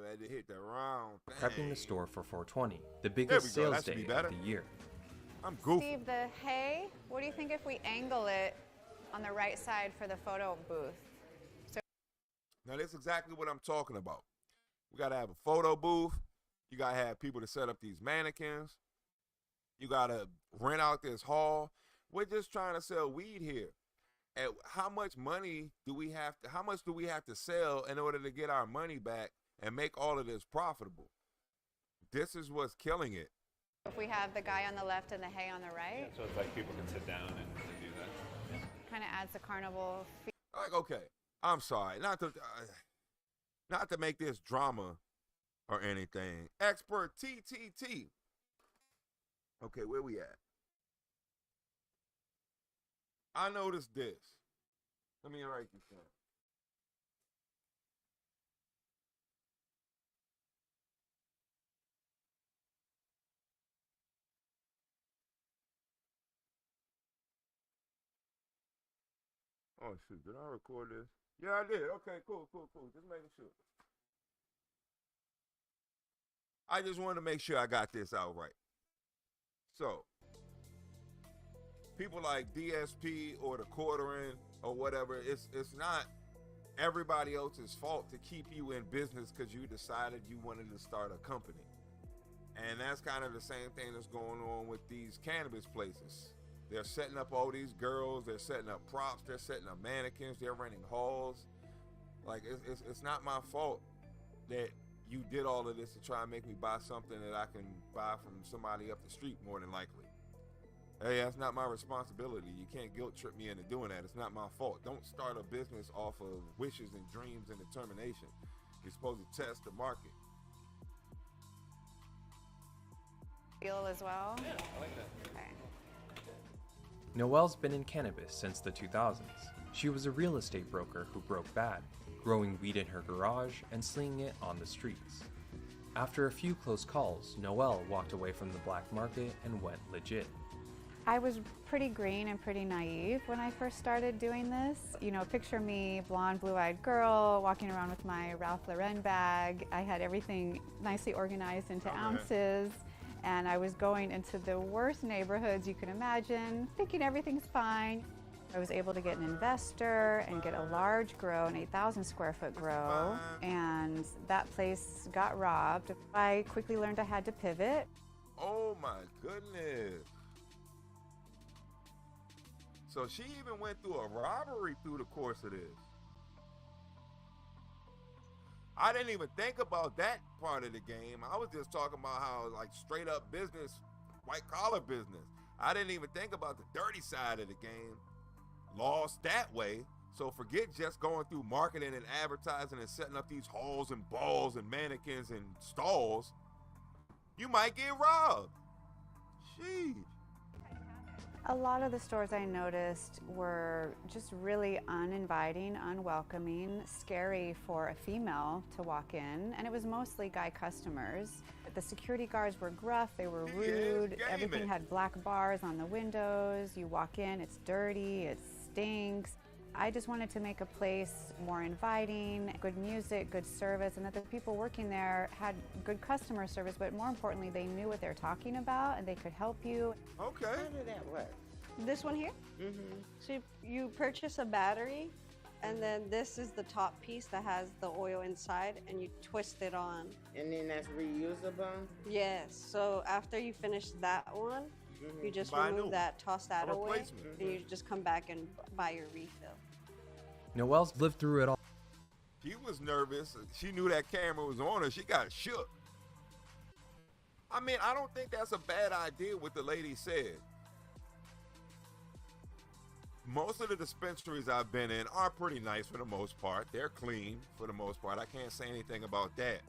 I had to hit the wrong thing.
Prepping the store for 420, the biggest sales day of the year.
I'm goofy.
Steve, the hay, what do you think if we angle it on the right side for the photo booth? So
Now, that's exactly what I'm talking about. We got to have a photo booth. You got to have people to set up these mannequins. You got to rent out this hall. We're just trying to sell weed here. And how much money do we have to, how much do we have to sell in order to get our money back and make all of this profitable? This is what's killing it.
If we have the guy on the left and the hay on the right.
Yeah, so it's like people can sit down and do that. Yeah.
Kind of adds the carnival feel.
Like, okay, I'm sorry, not to make this drama or anything. Expert TTT. Okay, where we at? I noticed this. Let me write this down. Oh, shoot. Did I record this? Yeah, I did. Okay, cool. Just making sure. I just wanted to make sure I got this out right. So, people like DSP or the quartering or whatever, it's not everybody else's fault to keep you in business because you decided you wanted to start a company. And that's kind of the same thing that's going on with these cannabis places. They're setting up all these girls, they're setting up props, they're setting up mannequins, they're renting halls. Like, it's not my fault that you did all of this to try and make me buy something that I can buy from somebody up the street, more than likely. Hey, that's not my responsibility. You can't guilt trip me into doing that. It's not my fault. Don't start a business off of wishes and dreams and determination. You're supposed to test the market.
Feel as well?
Yeah, I like that.
Okay.
Noelle's been in cannabis since the 2000s. She was a real estate broker who broke bad, growing weed in her garage and slinging it on the streets. After a few close calls, Noelle walked away from the black market and went legit.
I was pretty green and pretty naive when I first started doing this. You know, picture me, blonde, blue-eyed girl, walking around with my Ralph Lauren bag. I had everything nicely organized into ounces. And I was going into the worst neighborhoods you can imagine, thinking everything's fine. I was able to get an investor and get a large grow, an 8,000 square foot grow, and that place got robbed. I quickly learned I had to pivot.
Oh my goodness. So she even went through a robbery through the course of this. I didn't even think about that part of the game. I was just talking about how, like, straight up business, white collar business. I didn't even think about the dirty side of the game. Lost that way. So forget just going through marketing and advertising and setting up these halls and balls and mannequins and stalls. You might get robbed. Sheesh.
A lot of the stores I noticed were just really uninviting, unwelcoming, scary for a female to walk in, and it was mostly guy customers. The security guards were gruff, they were rude, everything had black bars on the windows. You walk in, it's dirty, it stinks. I just wanted to make a place more inviting, good music, good service, and that the people working there had good customer service, but more importantly, they knew what they're talking about and they could help you.
Okay.
How did that work?
This one here?
Mm-hmm.
So you purchase a battery, and then this is the top piece that has the oil inside, and you twist it on.
And then that's reusable?
Yes. So after you finish that one, you just remove that, toss that away, and you just come back and buy your refill.
Noelle's lived through it all.
She was nervous. She knew that camera was on her. She got shook. I mean, I don't think that's a bad idea what the lady said. Most of the dispensaries I've been in are pretty nice for the most part. They're clean for the most part. I can't say anything about that.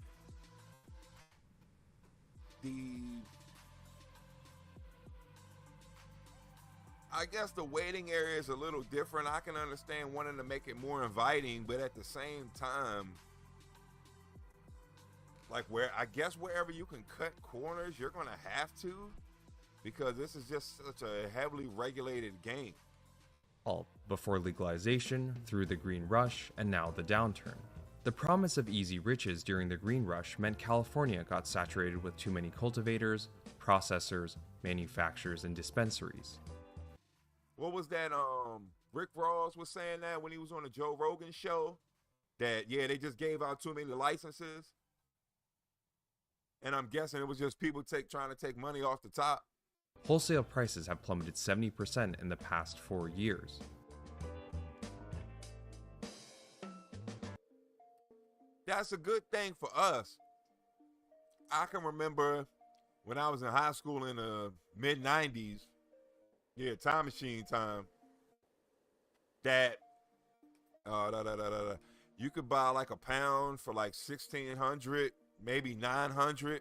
I guess the waiting area is a little different. I can understand wanting to make it more inviting, but at the same time, like I guess wherever you can cut corners, you're gonna have to, because this is just such a heavily regulated game.
All before legalization, through the green rush, and now the downturn. The promise of easy riches during the green rush meant California got saturated with too many cultivators, processors, manufacturers, and dispensaries.
What was that? Rick Ross was saying that when he was on the Joe Rogan show. that, yeah, they just gave out too many licenses. And I'm guessing it was just people trying to take money off the top.
Wholesale prices have plummeted 70% in the past 4 years.
That's a good thing for us. I can remember when I was in high school in the mid-90s, yeah, time machine time, that you could buy like a pound for like $1,600, maybe $900.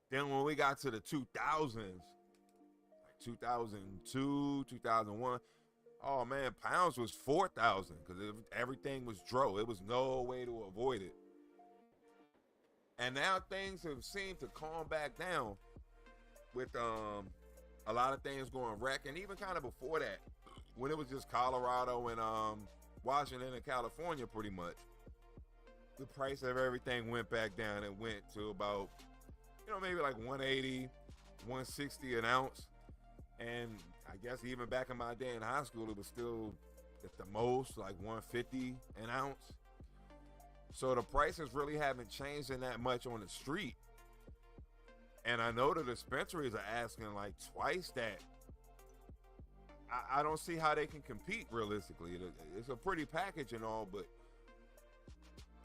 Then when we got to the 2000s, like 2002, 2001, oh man, pounds was 4,000 because everything was dro. It was no way to avoid it. And now things have seemed to calm back down with a lot of things going wreck. And even kind of before that, when it was just Colorado and Washington and California pretty much, the price of everything went back down. It went to about, maybe like 180, 160 an ounce. And I guess even back in my day in high school, it was still at the most like 150 an ounce. So the prices really haven't changed in that much on the street. And I know the dispensaries are asking like twice that. I don't see how they can compete realistically. It's a pretty package and all, but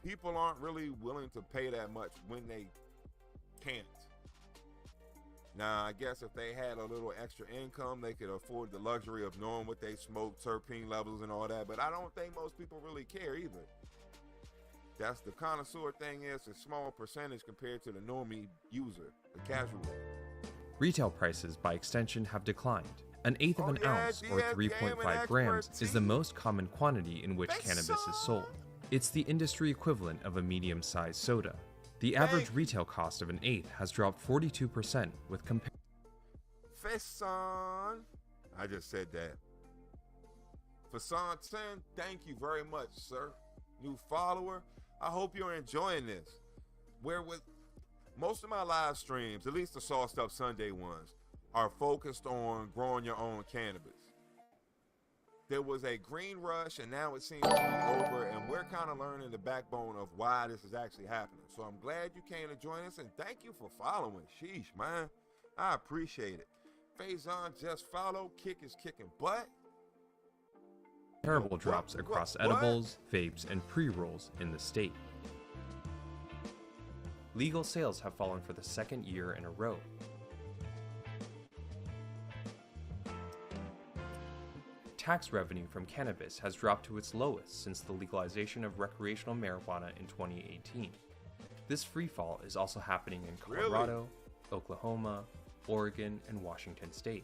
people aren't really willing to pay that much when they can't. Now, I guess if they had a little extra income, they could afford the luxury of knowing what they smoke, terpene levels and all that, but I don't think most people really care either. That's the connoisseur thing is a small percentage compared to the normie user, the casual.
Retail prices, by extension, have declined. An eighth of an ounce, or 3.5 grams, is the most common quantity in which cannabis is sold. It's the industry equivalent of a medium-sized soda. The average retail cost of an eighth has dropped 42% with
Faison. I just said that. Faison 10, thank you very much, sir. New follower. I hope you're enjoying this. Where with most of my live streams, at least the Sauced Up Sunday ones, are focused on growing your own cannabis. There was a green rush, and now it seems to be over, and we're kind of learning the backbone of why this is actually happening. So I'm glad you came to join us, and thank you for following. Sheesh, man. I appreciate it. Faison, just follow. Kick is kicking butt.
comparable drops across edibles, vapes, and pre-rolls in the state. Legal sales have fallen for the second year in a row. Tax revenue from cannabis has dropped to its lowest since the legalization of recreational marijuana in 2018. This freefall is also happening in Colorado, Oklahoma, Oregon, and Washington state.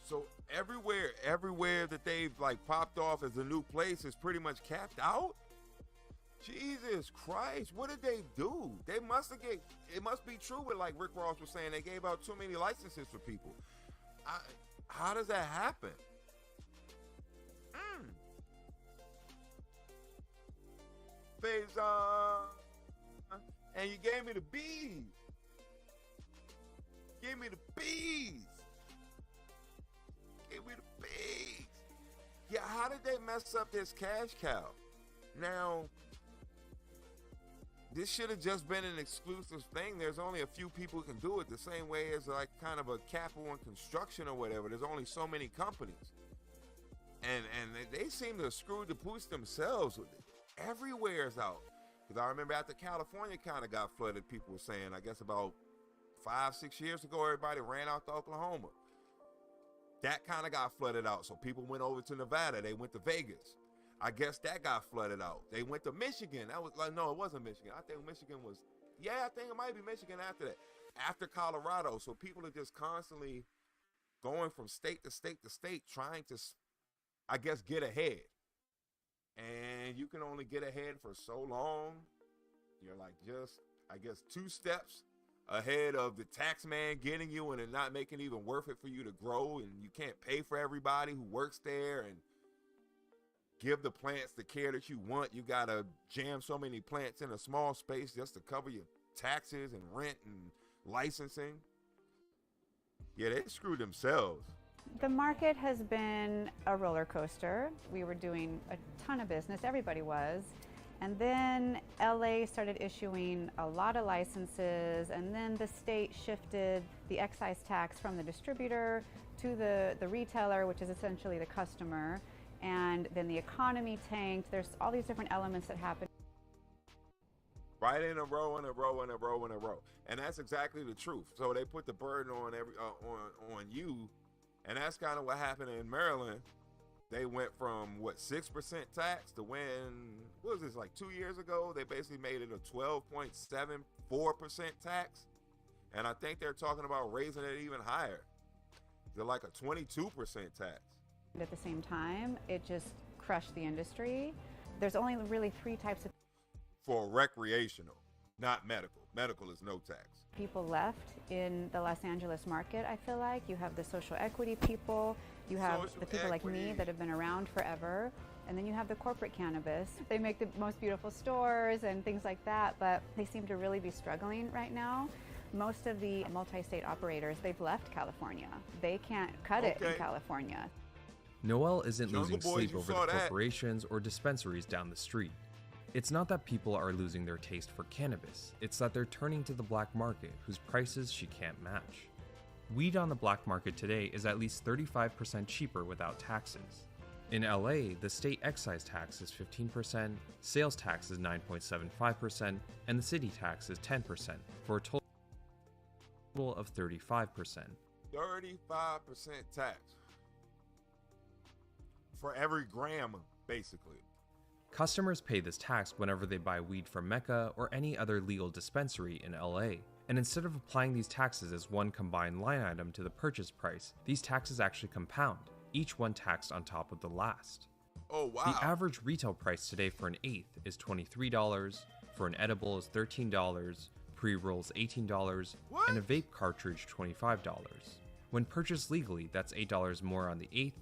So everywhere that they've like popped off as a new place is pretty much capped out? Jesus Christ, what did they do? They must have it must be true what like Rick Ross was saying, they gave out too many licenses for people. How does that happen? Faison, and you gave me the bees. Give me the bees. Give me the bees. Yeah, how did they mess up this cash cow? Now, this should have just been an exclusive thing. There's only a few people who can do it the same way as like kind of a capital in construction or whatever. There's only so many companies. And they seem to have screwed the pooch themselves with it. Everywhere is out. Because I remember after California kind of got flooded, people were saying, I guess about 5-6 years ago, everybody ran out to Oklahoma. That kind of got flooded out. So people went over to Nevada. They went to Vegas. I guess that got flooded out. They went to Michigan. That was like, no, it wasn't Michigan. I think Michigan was, yeah, I think it might be Michigan after that. After Colorado. So people are just constantly going from state to state to state trying to, I guess, get ahead. And you can only get ahead for so long. You're like just, I guess, 2 steps ahead of the tax man getting you and it not making it even worth it for you to grow. And you can't pay for everybody who works there and give the plants the care that you want. You got to jam so many plants in a small space just to cover your taxes and rent and licensing. Yeah, they screwed themselves.
The market has been a roller coaster. We were doing a ton of business, everybody was, And then LA started issuing a lot of licenses, and then the state shifted the excise tax from the distributor to the retailer, which is essentially the customer. And then the economy tanked. There's all these different elements that happen.
Right in a row, in a row, in a row, in a row. And that's exactly the truth. So they put the burden on on you, and that's kind of what happened in Maryland. They went from, what, 6% tax to when, what was this, like 2 years ago? They basically made it a 12.74% tax. And I think they're talking about raising it even higher. They're like a 22% tax.
At the same time, it just crushed the industry. There's only really 3 types of
for recreational, not medical. Medical is no tax.
People left in the Los Angeles market, I feel like. You have the social equity people, you have the people like me that have been around forever, and then you have the corporate cannabis. They make the most beautiful stores and things like that, but they seem to really be struggling right now. Most of the multi-state operators, they've left California. They can't cut it in California.
Noel isn't losing sleep over the corporations or dispensaries down the street. It's not that people are losing their taste for cannabis, it's that they're turning to the black market, whose prices she can't match. Weed on the black market today is at least 35% cheaper without taxes. In LA, the state excise tax is 15%, sales tax is 9.75%, and the city tax is 10%, for a total of 35%.
35% tax. For every gram, basically.
Customers pay this tax whenever they buy weed from Mecca or any other legal dispensary in LA. And instead of applying these taxes as one combined line item to the purchase price, these taxes actually compound, each one taxed on top of the last.
Oh, wow.
The average retail price today for an eighth is $23, for an edible is $13, pre-rolls $18, and a vape cartridge $25. When purchased legally, that's $8 more on the eighth,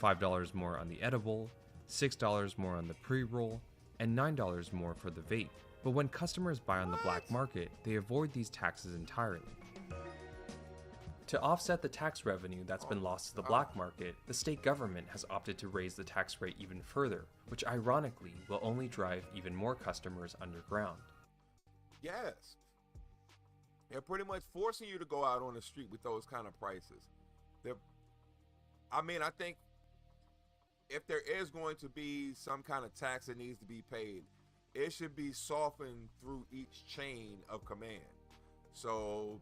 $5 more on the edible, $6 more on the pre-roll, and $9 more for the vape. But when customers buy on the black market, they avoid these taxes entirely. To offset the tax revenue that's been lost to the black market, the state government has opted to raise the tax rate even further, which ironically will only drive even more customers underground.
Yes. They're pretty much forcing you to go out on the street with those kind of prices. I think if there is going to be some kind of tax that needs to be paid, it should be softened through each chain of command. So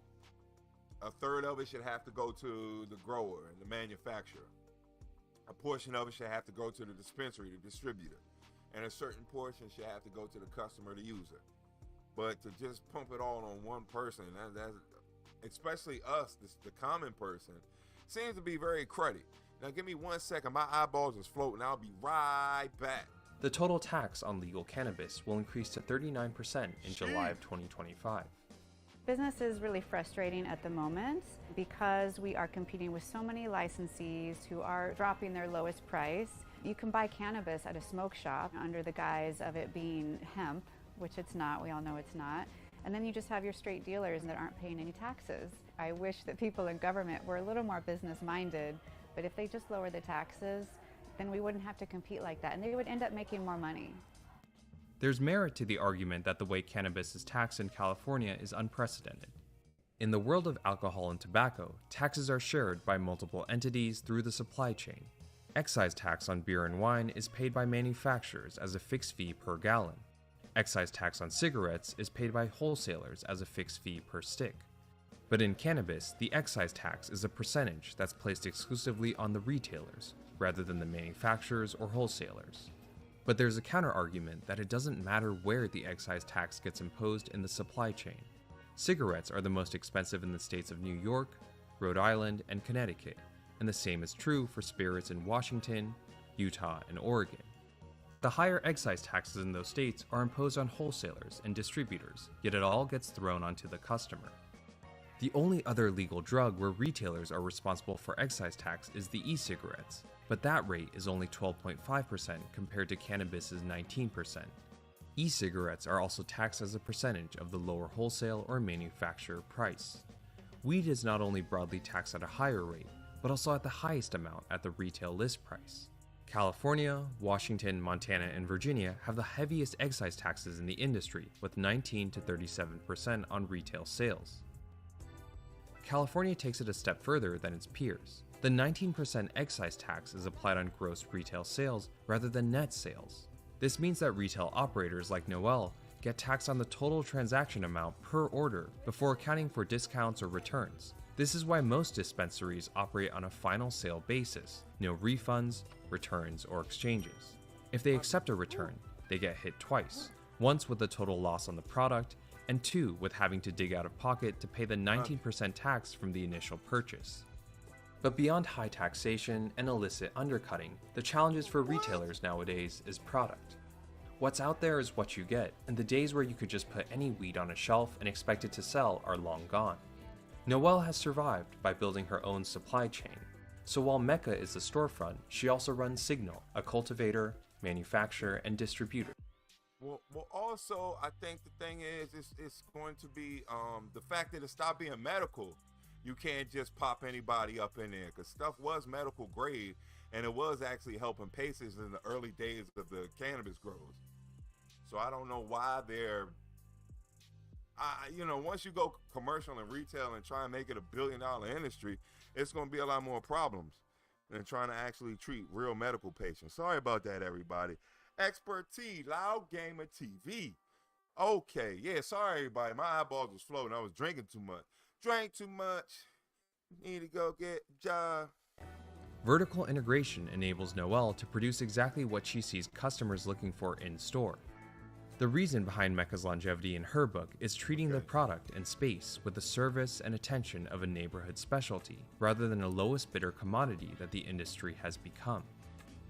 a third of it should have to go to the grower and the manufacturer. A portion of it should have to go to the dispensary, the distributor. And a certain portion should have to go to the customer, the user. But to just pump it all on one person, that's especially us, the common person, seems to be very cruddy. Now give me 1 second, my eyeballs is floating, I'll be right back.
The total tax on legal cannabis will increase to 39% in July of 2025.
Business is really frustrating at the moment because we are competing with so many licensees who are dropping their lowest price. You can buy cannabis at a smoke shop under the guise of it being hemp, which it's not, we all know it's not. And then you just have your straight dealers that aren't paying any taxes. I wish that people in government were a little more business-minded, but if they just lower the taxes, then we wouldn't have to compete like that, and they would end up making more money.
There's merit to the argument that the way cannabis is taxed in California is unprecedented. In the world of alcohol and tobacco, taxes are shared by multiple entities through the supply chain. Excise tax on beer and wine is paid by manufacturers as a fixed fee per gallon. Excise tax on cigarettes is paid by wholesalers as a fixed fee per stick. But in cannabis, the excise tax is a percentage that's placed exclusively on the retailers, rather than the manufacturers or wholesalers. But there's a counter-argument that it doesn't matter where the excise tax gets imposed in the supply chain. Cigarettes are the most expensive in the states of New York, Rhode Island, and Connecticut, and the same is true for spirits in Washington, Utah, and Oregon. The higher excise taxes in those states are imposed on wholesalers and distributors, yet it all gets thrown onto the customer. The only other legal drug where retailers are responsible for excise tax is the e-cigarettes, but that rate is only 12.5% compared to cannabis's 19%. E-cigarettes are also taxed as a percentage of the lower wholesale or manufacturer price. Weed is not only broadly taxed at a higher rate, but also at the highest amount at the retail list price. California, Washington, Montana, and Virginia have the heaviest excise taxes in the industry, with 19 to 37% on retail sales. California takes it a step further than its peers. The 19% excise tax is applied on gross retail sales rather than net sales. This means that retail operators like Noel get taxed on the total transaction amount per order before accounting for discounts or returns. This is why most dispensaries operate on a final sale basis, no refunds, returns, or exchanges. If they accept a return, they get hit twice, once with the total loss on the product, and two with having to dig out of pocket to pay the 19% tax from the initial purchase. But beyond high taxation and illicit undercutting, the challenges for retailers nowadays is product. What's out there is what you get, and the days where you could just put any weed on a shelf and expect it to sell are long gone. Noelle has survived by building her own supply chain. So while Mecca is the storefront, she also runs Signal, a cultivator, manufacturer, and distributor.
Well, also, I think the thing is, it's going to be the fact that it stopped being medical. You can't just pop anybody up in there, because stuff was medical grade, and it was actually helping patients in the early days of the cannabis grows. So I don't know why they're, once you go commercial and retail and try and make it $1 billion industry, it's going to be a lot more problems than trying to actually treat real medical patients. Sorry about that, everybody. Expert T, Loud Gamer TV. Okay, yeah, sorry, everybody. My eyeballs was floating. I was drinking too much. Drank too much. Need to go get a job.
Vertical integration enables Noelle to produce exactly what she sees customers looking for in store. The reason behind Mecca's longevity in her book is treating the product and space with the service and attention of a neighborhood specialty, rather than a lowest bidder commodity that the industry has become.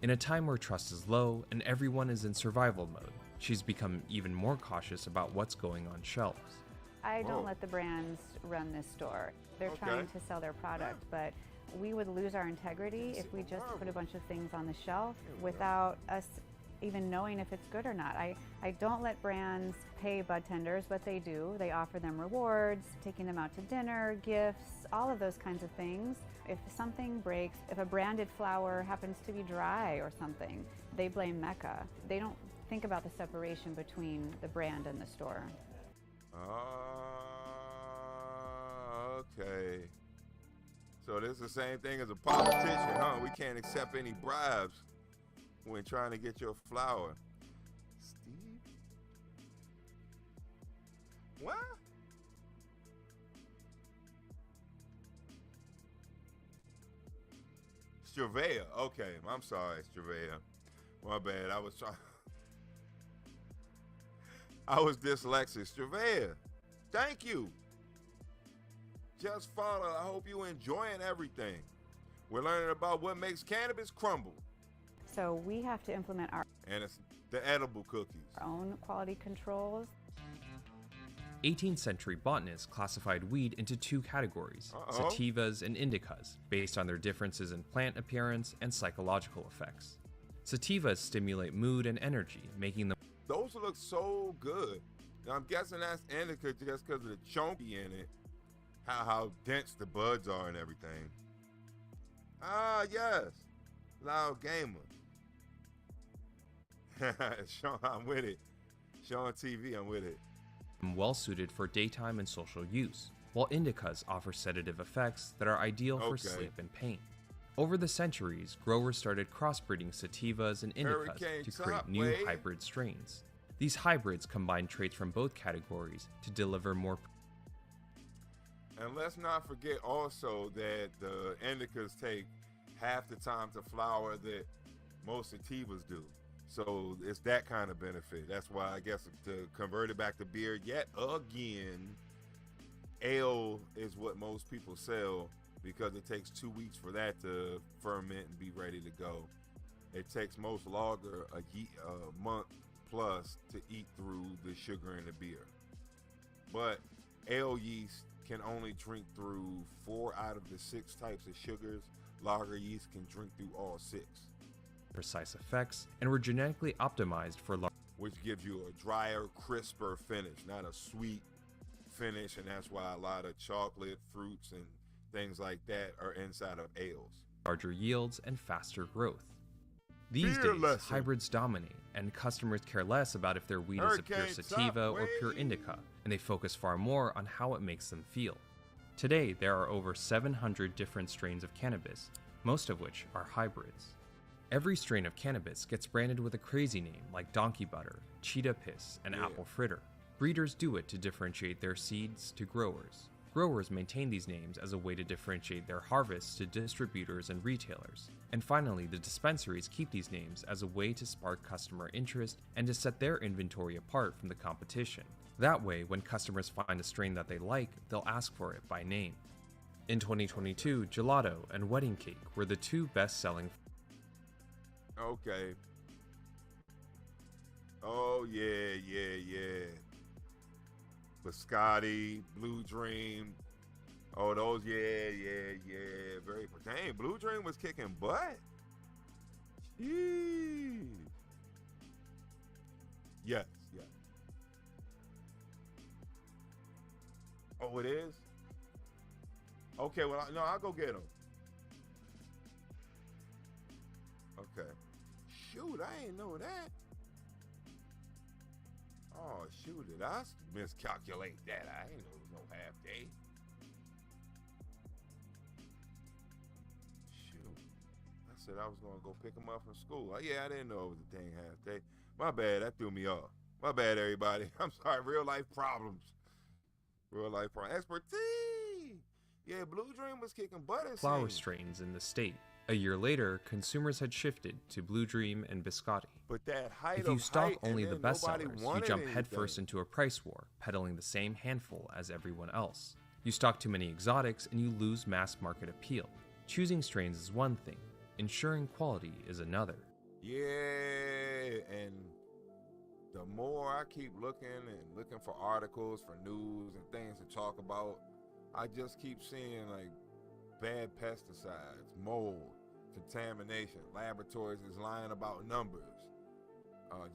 In a time where trust is low and everyone is in survival mode, she's become even more cautious about what's going on shelves.
I don't let the brands run this store. They're trying to sell their product, but we would lose our integrity if we just put a bunch of things on the shelf without us even knowing if it's good or not. I don't let brands pay bud tenders, but they do. They offer them rewards, taking them out to dinner, gifts, all of those kinds of things. If something breaks, if a branded flower happens to be dry or something, they blame Mecca. They don't think about the separation between the brand and the store.
Okay. So this is the same thing as a politician, huh? We can't accept any bribes when trying to get your flower. Steve? What? Stravea. Okay, I'm sorry, Stravea. My bad. I was dyslexic. Stravea. Thank you. Just follow. I hope you're enjoying everything. We're learning about what makes cannabis crumble.
So we have to implement our
and it's the edible cookies.
Own quality controls.
18th century botanists classified weed into two categories, sativas and indicas, based on their differences in plant appearance and psychological effects. Sativas stimulate mood and energy, making them...
Those look so good. Now, I'm guessing that's indica just because of the chunky in it, how dense the buds are and everything. Ah, yes. Loud Gamer. Sean, I'm with it. Sean TV, I'm with it.
Well suited for daytime and social use, while indicas offer sedative effects that are ideal for sleep and pain. Over the centuries, growers started crossbreeding sativas and indicas to create new hybrid strains. These hybrids combine traits from both categories to deliver more.
And let's not forget also that the indicas take half the time to flower that most sativas do. So it's that kind of benefit. That's why I guess to convert it back to beer yet again, ale is what most people sell because it takes 2 weeks for that to ferment and be ready to go. It takes most lager a month plus to eat through the sugar in the beer. But ale yeast can only drink through 4 out of the 6 types of sugars. Lager yeast can drink through all 6.
Precise effects and were genetically optimized for
which gives you a drier, crisper finish, not a sweet finish, and that's why a lot of chocolate, fruits, and things like that are inside of ales.
Larger yields and faster growth. These
Beer
days,
lesson.
hybrids dominate, and customers care less about if their weed is a pure
Hurricane
sativa
top
or pure indica, and they focus far more on how it makes them feel. Today, there are over 700 different strains of cannabis, most of which are hybrids. Every strain of cannabis gets branded with a crazy name like donkey butter, cheetah piss, and apple fritter. Breeders do it to differentiate their seeds to growers. Growers maintain these names as a way to differentiate their harvests to distributors and retailers. And finally, the dispensaries keep these names as a way to spark customer interest and to set their inventory apart from the competition. That way, when customers find a strain that they like, they'll ask for it by name. In 2022, gelato and wedding cake were the two best-selling.
Okay. Oh, yeah. Biscotti, Blue Dream. Oh, those, yeah. Very, dang, Blue Dream was kicking butt. Jeez. Yes. Oh, it is? Okay, well, I'll go get them. Okay. Shoot, I ain't know that. Oh, shoot, did I miscalculate that? I ain't know it was no half day. Shoot. I said I was going to go pick them up from school. Yeah, I didn't know it was a dang half day. My bad, that threw me off. My bad, everybody. I'm sorry, real life problems. Expertise. Yeah, Blue Dream was kicking butt.
Flower strains in the state. A year later, consumers had shifted to Blue Dream and Biscotti.
But that height
if you
of
stock
height,
only the
and
best
nobody
sellers, you
wanted
jump
anything.
headfirst into a price war, peddling the same handful as everyone else. You stock too many exotics and you lose mass market appeal. Choosing strains is one thing, ensuring quality is another.
Yeah, and the more I keep looking for articles, for news and things to talk about, I just keep seeing like bad pesticides, mold, contamination. Laboratories is lying about numbers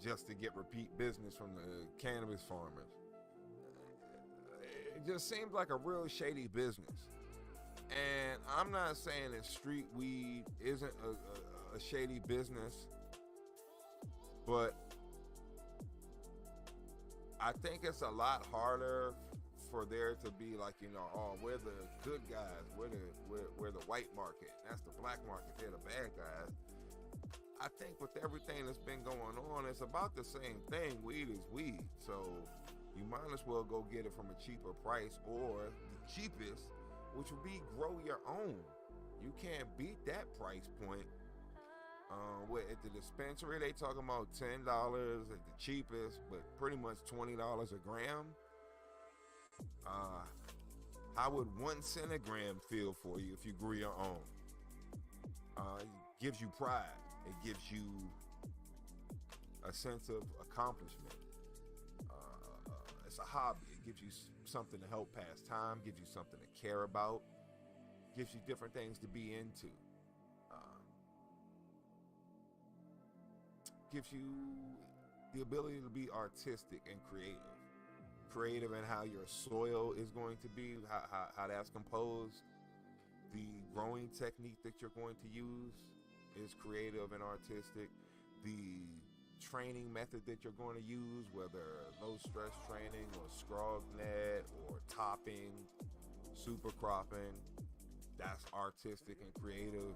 just to get repeat business from the cannabis farmers. It just seems like a real shady business. And I'm not saying that street weed isn't a shady business, but I think it's a lot harder for there to be like, oh, we're the good guys, we're the white market, that's the black market, they're the bad guys. I think with everything that's been going on, it's about the same thing. Weed is weed, so you might as well go get it from a cheaper price, or the cheapest, which would be grow your own. You can't beat that price point. At the dispensary, they talking about $10 at the cheapest, but pretty much $20 a gram. How would 1 cent a gram feel for you if you grew your own? It gives you pride. It gives you a sense of accomplishment. It's a hobby. It gives you something to help pass time, gives you something to care about, gives you different things to be into. Gives you the ability to be artistic and creative in how your soil is going to be, how that's composed. The growing technique that you're going to use is creative and artistic. The training method that you're going to use, whether low stress training or scrognet or topping, super cropping, that's artistic and creative.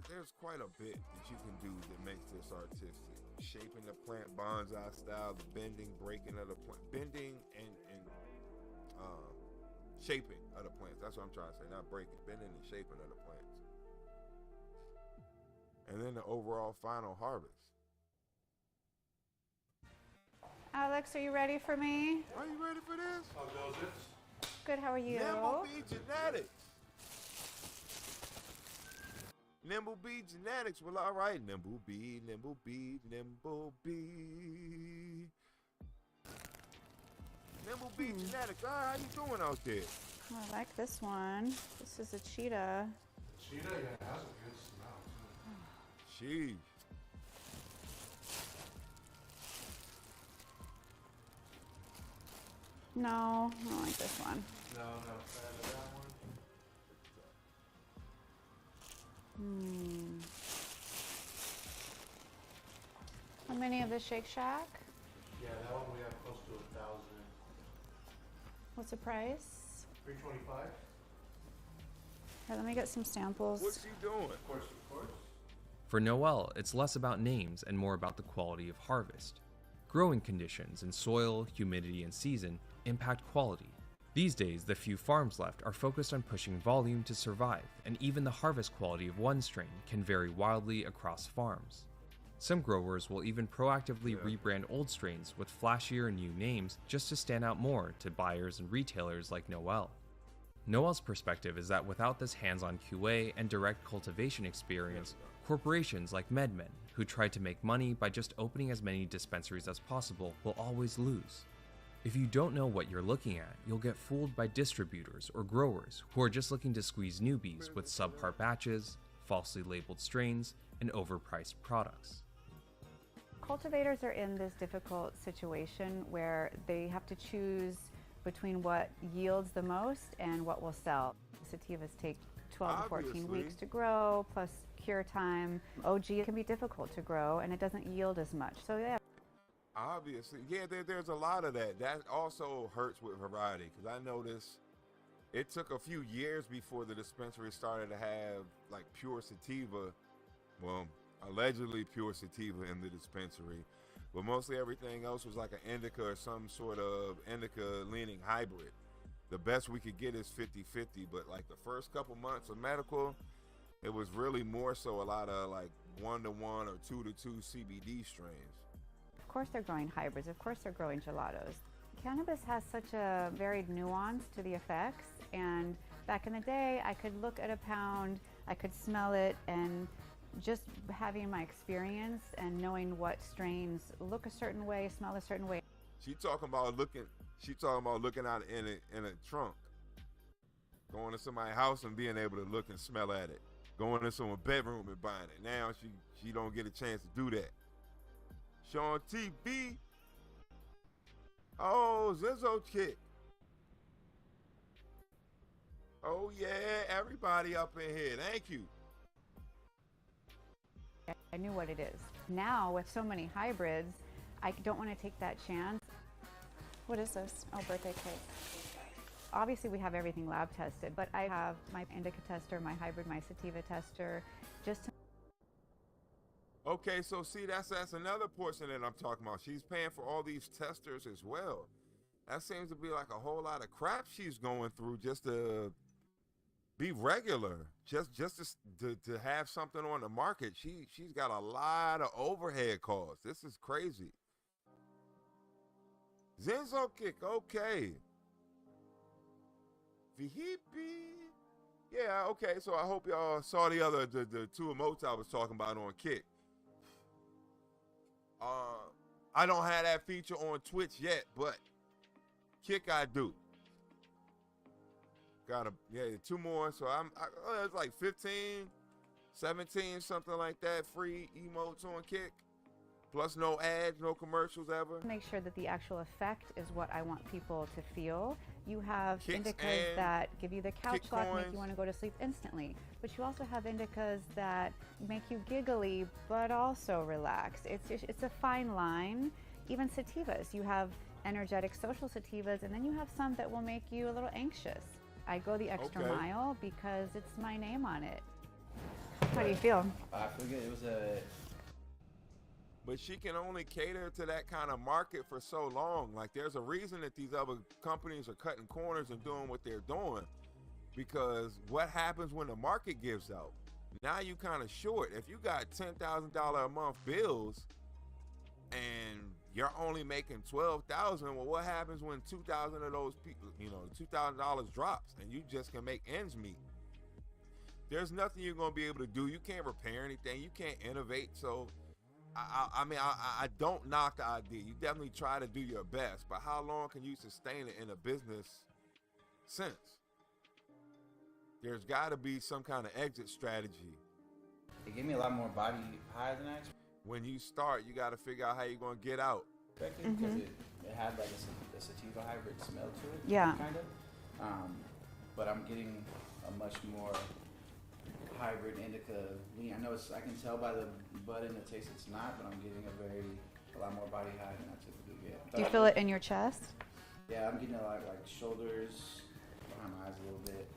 There's quite a bit that you can do that makes this artistic. Shaping the plant bonsai style, the bending, breaking of the plant, bending and shaping of the plants. That's what I'm trying to say, not breaking, bending and shaping of the plants. And then the overall final harvest.
Alex, are you ready for me?
Are you ready for this?
How goes it?
Good, how are you?
Nimble Bee Genetics. Nimble Bee Genetics. Well, all right. Nimble Bee, Nimble Bee, Nimble Bee. Nimble Bee Genetics. All right, how you doing out there?
I like this one. This is a cheetah.
Cheetah, yeah, it has a good smell too.
Sheesh.
No, I don't like this one.
No, fan of that one.
How many of the Shake Shack?
Yeah, that one we have close to 1,000.
What's the price?
$325.
Here, let me get some samples.
What's he doing?
Of course, of course.
For Noel, it's less about names and more about the quality of harvest. Growing conditions in soil, humidity, and season impact quality. These days, the few farms left are focused on pushing volume to survive, and even the harvest quality of one strain can vary wildly across farms. Some growers will even proactively rebrand old strains with flashier new names just to stand out more to buyers and retailers like Noel. Noel's perspective is that without this hands-on QA and direct cultivation experience, corporations like MedMen, who tried to make money by just opening as many dispensaries as possible, will always lose. If you don't know what you're looking at, you'll get fooled by distributors or growers who are just looking to squeeze newbies with subpar batches, falsely labeled strains, and overpriced products.
Cultivators are in this difficult situation where they have to choose between what yields the most and what will sell. Sativas take 12 to 14 weeks to grow, plus cure time. OG can be difficult to grow and it doesn't yield as much. So yeah.
Obviously, yeah, there's a lot of that. That also hurts with variety, because I noticed it took a few years before the dispensary started to have like pure sativa, well, allegedly pure sativa in the dispensary, but mostly everything else was like an indica or some sort of indica-leaning hybrid. The best we could get is 50-50, but like the first couple months of medical, it was really more so a lot of like 1-to-1 or 2-to-2 CBD strains.
Of course they're growing hybrids, of course they're growing gelatos. Cannabis has such a varied nuance to the effects, and back in the day I could look at a pound, I could smell it, and just having my experience and knowing what strains look a certain way, smell a certain way.
She talking about looking out in a trunk, going to somebody's house and being able to look and smell at it, going to someone's bedroom and buying it. Now she don't get a chance to do that. Sean TV. Oh, Zizzo kick. Oh yeah, everybody up in here. Thank you.
I knew what it is. Now with so many hybrids, I don't want to take that chance. What is this? Oh, birthday cake. Obviously we have everything lab tested, but I have my indica tester, my hybrid, my sativa tester, just to...
Okay, so see, that's another portion that I'm talking about. She's paying for all these testers as well. That seems to be like a whole lot of crap she's going through just to be regular, just to have something on the market. She's got a lot of overhead costs. This is crazy. Zenzo kick, okay. Vihipi. Yeah, okay, so I hope y'all saw the two emotes I was talking about on Kick. I don't have that feature on Twitch yet, but Kick I do. Got two more, so it's like 15, 17, something like that, free emotes on Kick. Plus no ads, no commercials ever.
Make sure that the actual effect is what I want people to feel. You have
Kicks
indicas that give you the couch lock, make
coins.
you want to go to sleep instantly. But you also have indicas that make you giggly, but also relax. It's a fine line. Even sativas, you have energetic social sativas, and then you have some that will make you a little anxious. I go the extra mile because it's my name on it. How do you feel?
I forget, it was a...
But she can only cater to that kind of market for so long. Like, there's a reason that these other companies are cutting corners and doing what they're doing. Because what happens when the market gives out? Now you kind of short. If you got $10,000 a month bills and you're only making $12,000, well, what happens when 2,000 of those people, $2,000 drops and you just can make ends meet? There's nothing you're going to be able to do. You can't repair anything. You can't innovate. So, I don't knock the idea. You definitely try to do your best, but how long can you sustain it in a business sense? There's got to be some kind of exit strategy.
It gave me a lot more body high than I expected.
When you start, you got to figure out how you're going to get out.
Because it had like a sativa hybrid smell to it.
Yeah.
Kind of. But I'm getting a much more hybrid indica lean. I know I can tell by the bud and the taste it's not, but I'm getting a lot more body high than I typically get.
Do you feel it in your chest?
Yeah, I'm getting a lot like shoulders, behind my eyes a little bit,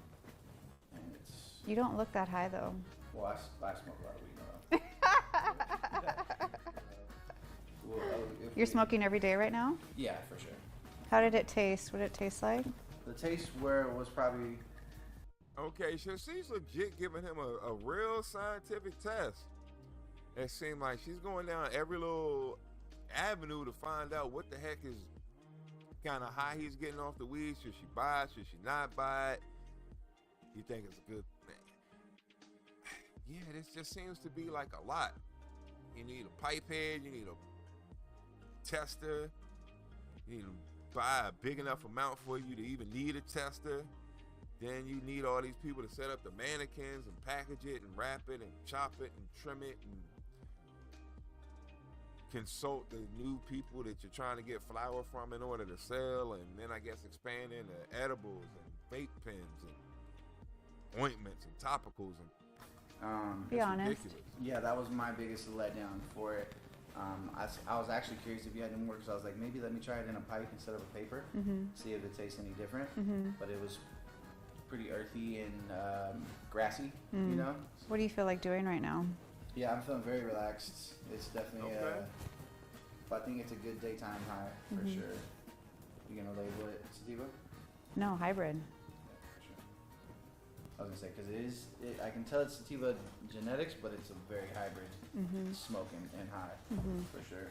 and it's.
You don't look that high though.
Well, I smoke a lot of weed now.
You're smoking every day right now?
Yeah, for sure.
How did it taste? What did it taste like?
The taste where it was probably.
Okay, so she's legit giving him a real scientific test. It seemed like she's going down every little avenue to find out what the heck is kind of high he's getting off the weed. Should she buy it? Should she not buy it? You think it's a good thing? Yeah, this just seems to be like a lot. You need a pipe head, you need a tester, you need to buy a big enough amount for you to even need a tester. Then you need all these people to set up the mannequins and package it and wrap it and chop it and trim it and consult the new people that you're trying to get flour from in order to sell, and then I guess expand into edibles and vape pens and ointments and topicals and
be honest.
ridiculous.
Yeah, that was my biggest letdown for it. I was actually curious if you had any more, because I was like, maybe let me try it in a pipe instead of a paper, see if it tastes any different. But it was pretty earthy and grassy, you know?
What do you feel like doing right now?
Yeah, I'm feeling very relaxed. It's definitely, I think it's a good daytime high, for sure. You gonna label it sativa?
No, hybrid.
I was gonna say, because I can tell it's sativa genetics, but it's a very hybrid smoking and high, for sure.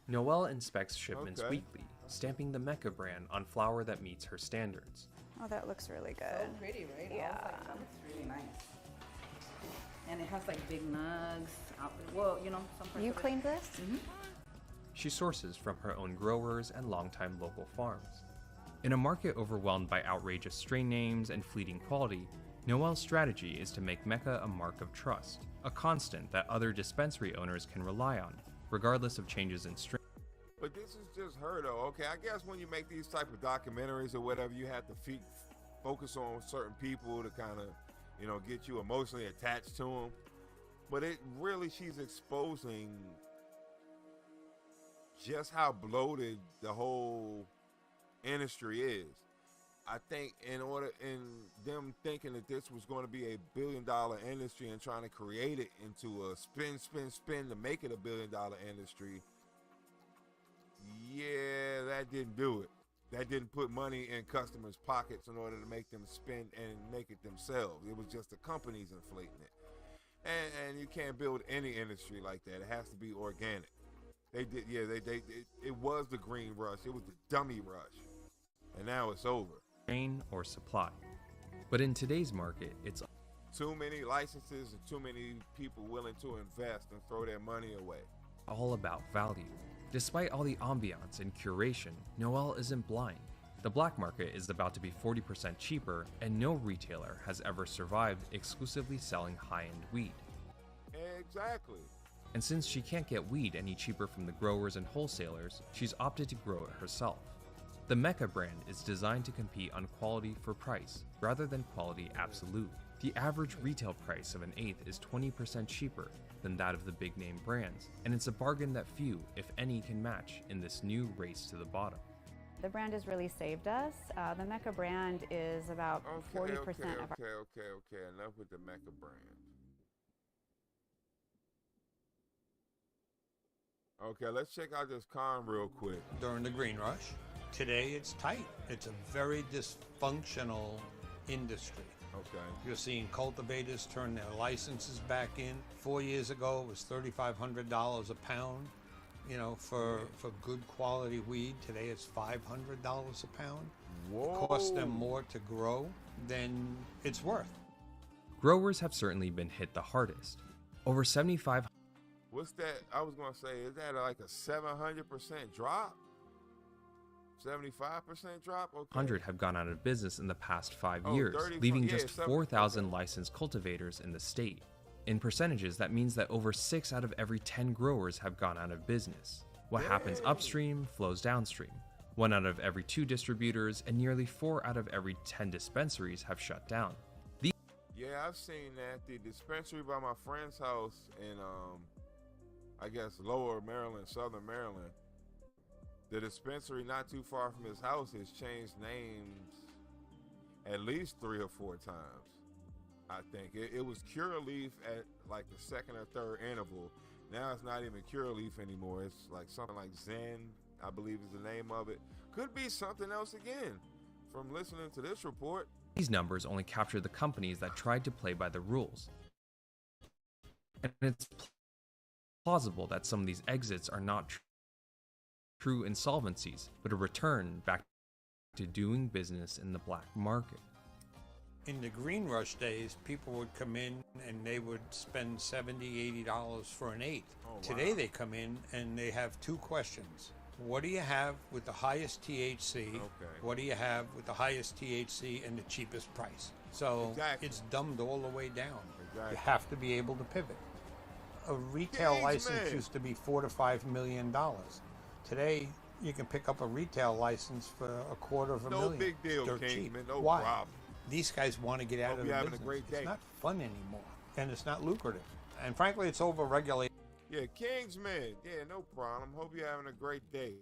Noelle inspects shipments weekly, stamping the Mecca brand on flour that meets her standards.
Oh, that looks really good.
So pretty, right?
Yeah.
That looks really nice. And it has like big nugs. Well, you know, some parts
You
of it-
cleaned this?
She sources from her own growers and longtime local farms. In a market overwhelmed by outrageous strain names and fleeting quality, Noelle's strategy is to make Mecca a mark of trust, a constant that other dispensary owners can rely on, regardless of changes in strain.
But this is just her though. Okay, I guess when you make these type of documentaries or whatever, you have to focus on certain people to kind of, you know, get you emotionally attached to them. But it really, she's exposing just how bloated the whole industry is. I think in them thinking that this was going to be a $1 billion industry and trying to create it into a spin to make it a $1 billion industry, yeah, that didn't do it. That didn't put money in customers' pockets in order to make them spend and make it themselves. It was just the companies inflating it. And you can't build any industry like that. It has to be organic. It was the green rush. It was the dummy rush. And now it's over.
Strain or supply. But in today's market, it's
too many licenses and too many people willing to invest and throw their money away.
All about value. Despite all the ambiance and curation, Noelle isn't blind. The black market is about to be 40% cheaper, and no retailer has ever survived exclusively selling high-end weed.
Exactly.
And since she can't get weed any cheaper from the growers and wholesalers, she's opted to grow it herself. The Mecca brand is designed to compete on quality for price, rather than quality absolute. The average retail price of an eighth is 20% cheaper than that of the big-name brands, and it's a bargain that few, if any, can match in this new race to the bottom.
The brand has really saved us. The Mecca brand is about 40% of our...
Okay. Enough with the Mecca brand. Okay, let's check out this con real quick.
During the green rush. Today it's tight. It's a very dysfunctional industry.
Okay.
You're seeing cultivators turn their licenses back in. 4 years ago it was $3,500 a pound, you know, for good quality weed. Today it's $500 a pound.
Whoa.
It costs them more to grow than it's worth.
Growers have certainly been hit the hardest. Over 7,500.
What's that? I was going to say, is that like a 700% drop? 75% drop? Okay.
100 have gone out of business in the past 5 years, leaving just 4,000 licensed cultivators in the state. In percentages, that means that over 6 out of every 10 growers have gone out of business. What happens upstream flows downstream. 1 out of every 2 distributors and nearly 4 out of every 10 dispensaries have shut down.
Yeah, Yeah, I've seen that. The dispensary by my friend's house in, I guess, Lower Maryland, Southern Maryland. The dispensary not too far from his house has changed names at least 3 or 4 times. I think it was Curaleaf at like the second or third interval. Now it's not even Curaleaf anymore. It's like something like Zen, I believe is the name of it. Could be something else again. From listening to this report,
these numbers only capture the companies that tried to play by the rules. And it's plausible that some of these exits are not true insolvencies, but a return back to doing business in the black market.
In the green rush days, people would come in and they would spend $70, $80 for an eighth.
Oh, wow.
Today they come in and they have 2 questions. What do you have with the highest THC?
Okay.
What do you have with the highest THC and the cheapest price? So it's dumbed all the way down.
Exactly.
You have to be able to pivot. A retail license used to be $4 to $5 million. Today, you can pick up a retail license for $250,000.
No big deal,
Dirt
King,
cheap.
man, no
Why?
problem.
These guys want to get out
Hope
of
you're
the
having
business.
a great day.
It's not fun anymore, and it's not lucrative. And frankly, it's overregulated.
Yeah, Kingsman. Yeah, no problem. Hope you're having a great day.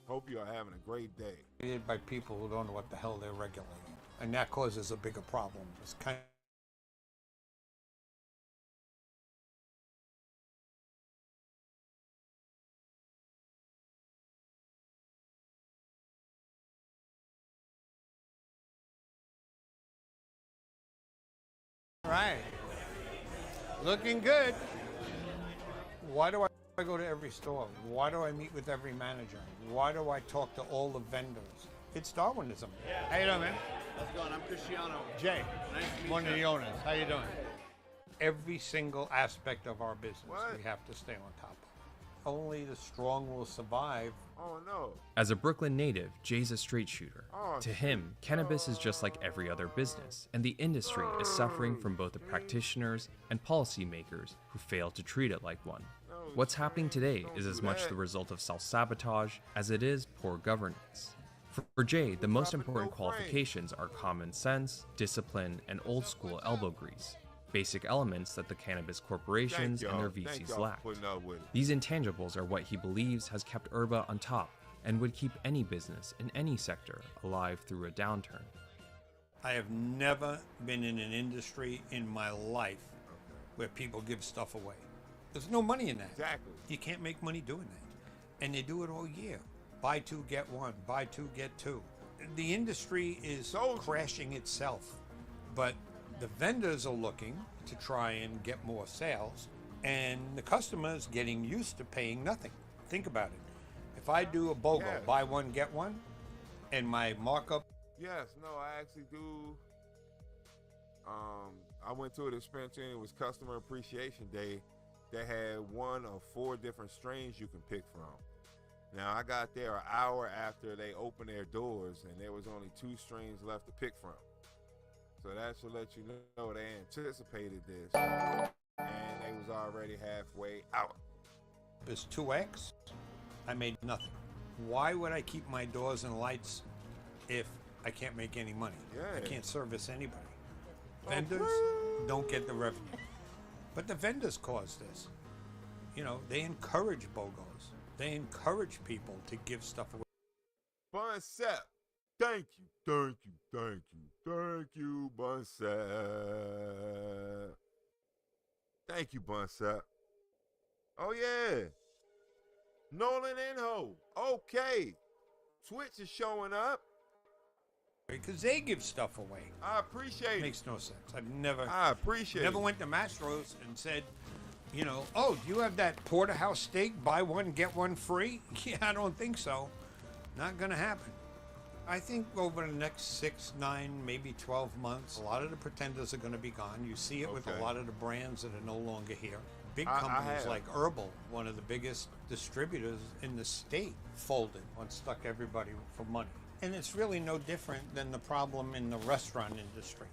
Hope you are having a great day.
By people who don't know what the hell they're regulating, and that causes a bigger problem. It's kind Right. Looking good. Why do I go to every store? Why do I meet with every manager? Why do I talk to all the vendors? It's Darwinism. How you doing, man?
How's it going? I'm Cristiano.
Jay,
Nice to meet
one
you.
of the owners. How you doing? Every single aspect of our business,
What?
we have to stay on top of. Only the strong will survive.
Oh, no.
As a Brooklyn native, Jay's a straight shooter.
Oh,
To him, cannabis is just like every other business, and the industry is suffering from both the practitioners and policymakers who fail to treat it like one. What's happening today is as much the result of self-sabotage as it is poor governance. For Jay, the most important qualifications are common sense, discipline, and old-school elbow grease. Basic elements that the cannabis corporations and their VCs lack. These intangibles are what he believes has kept Herba on top and would keep any business in any sector alive through a downturn.
I have never been in an industry in my life where people give stuff away. There's no money in that.
Exactly.
You can't make money doing that. And they do it all year. Buy 2, get 1. Buy 2, get 2. The industry is crashing itself. But the vendors are looking to try and get more sales, and the customers getting used to paying nothing. Think about it. If I do a BOGO, buy 1, get 1, and my markup.
Yes, no, I actually do. I went to a dispensary and it was Customer Appreciation Day. They had 1 of 4 different strains you can pick from. Now, I got there an hour after they opened their doors, and there was only 2 strains left to pick from. So that should let you know they anticipated this, and they was already halfway out.
It's 2X. I made nothing. Why would I keep my doors and lights if I can't make any money? I can't service anybody. Vendors don't get the revenue. But the vendors cause this. You know, they encourage BOGOs. They encourage people to give stuff away.
Bunsep, thank you, thank you, thank you, thank you, Bunsep. Thank you, Bunsep. Oh, yeah. Nolan Enho. Okay. Twitch is showing up.
Because they give stuff away.
I appreciate it.
Makes no sense.
I appreciate
never
it.
went to Mastro's and said, you know, oh, do you have that porterhouse steak? Buy 1, get 1 free? Yeah, I don't think so. Not going to happen. I think over the next 6, 9, maybe 12 months, a lot of the pretenders are going to be gone. You see it with a lot of the brands that are no longer here. Big companies like Herbal, one of the biggest distributors in the state, folded and stuck everybody for money. And it's really no different than the problem in the restaurant industry,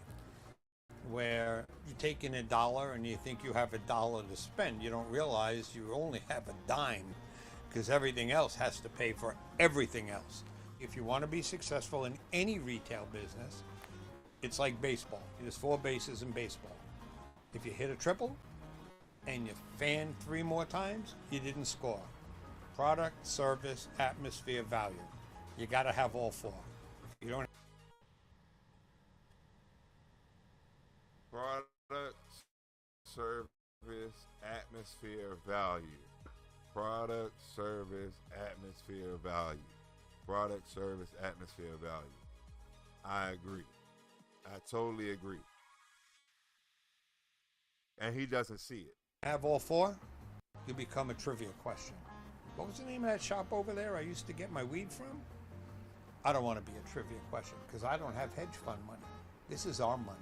where you take in $1 and you think you have $1 to spend. You don't realize you only have a dime because everything else has to pay for everything else. If you want to be successful in any retail business, It's like baseball. There's 4 bases in baseball. If you hit a triple and you fan 3 more times, you didn't score. Product, service, atmosphere, value. You got to have all 4. If you don't.
Product, service, atmosphere, value. Product, service, atmosphere, value. Product, service, atmosphere, value. I agree. I totally agree. And he doesn't see it.
Have all 4, you become a trivia question. What was the name of that shop over there I used to get my weed from? I don't want to be a trivia question because I don't have hedge fund money. This is our money.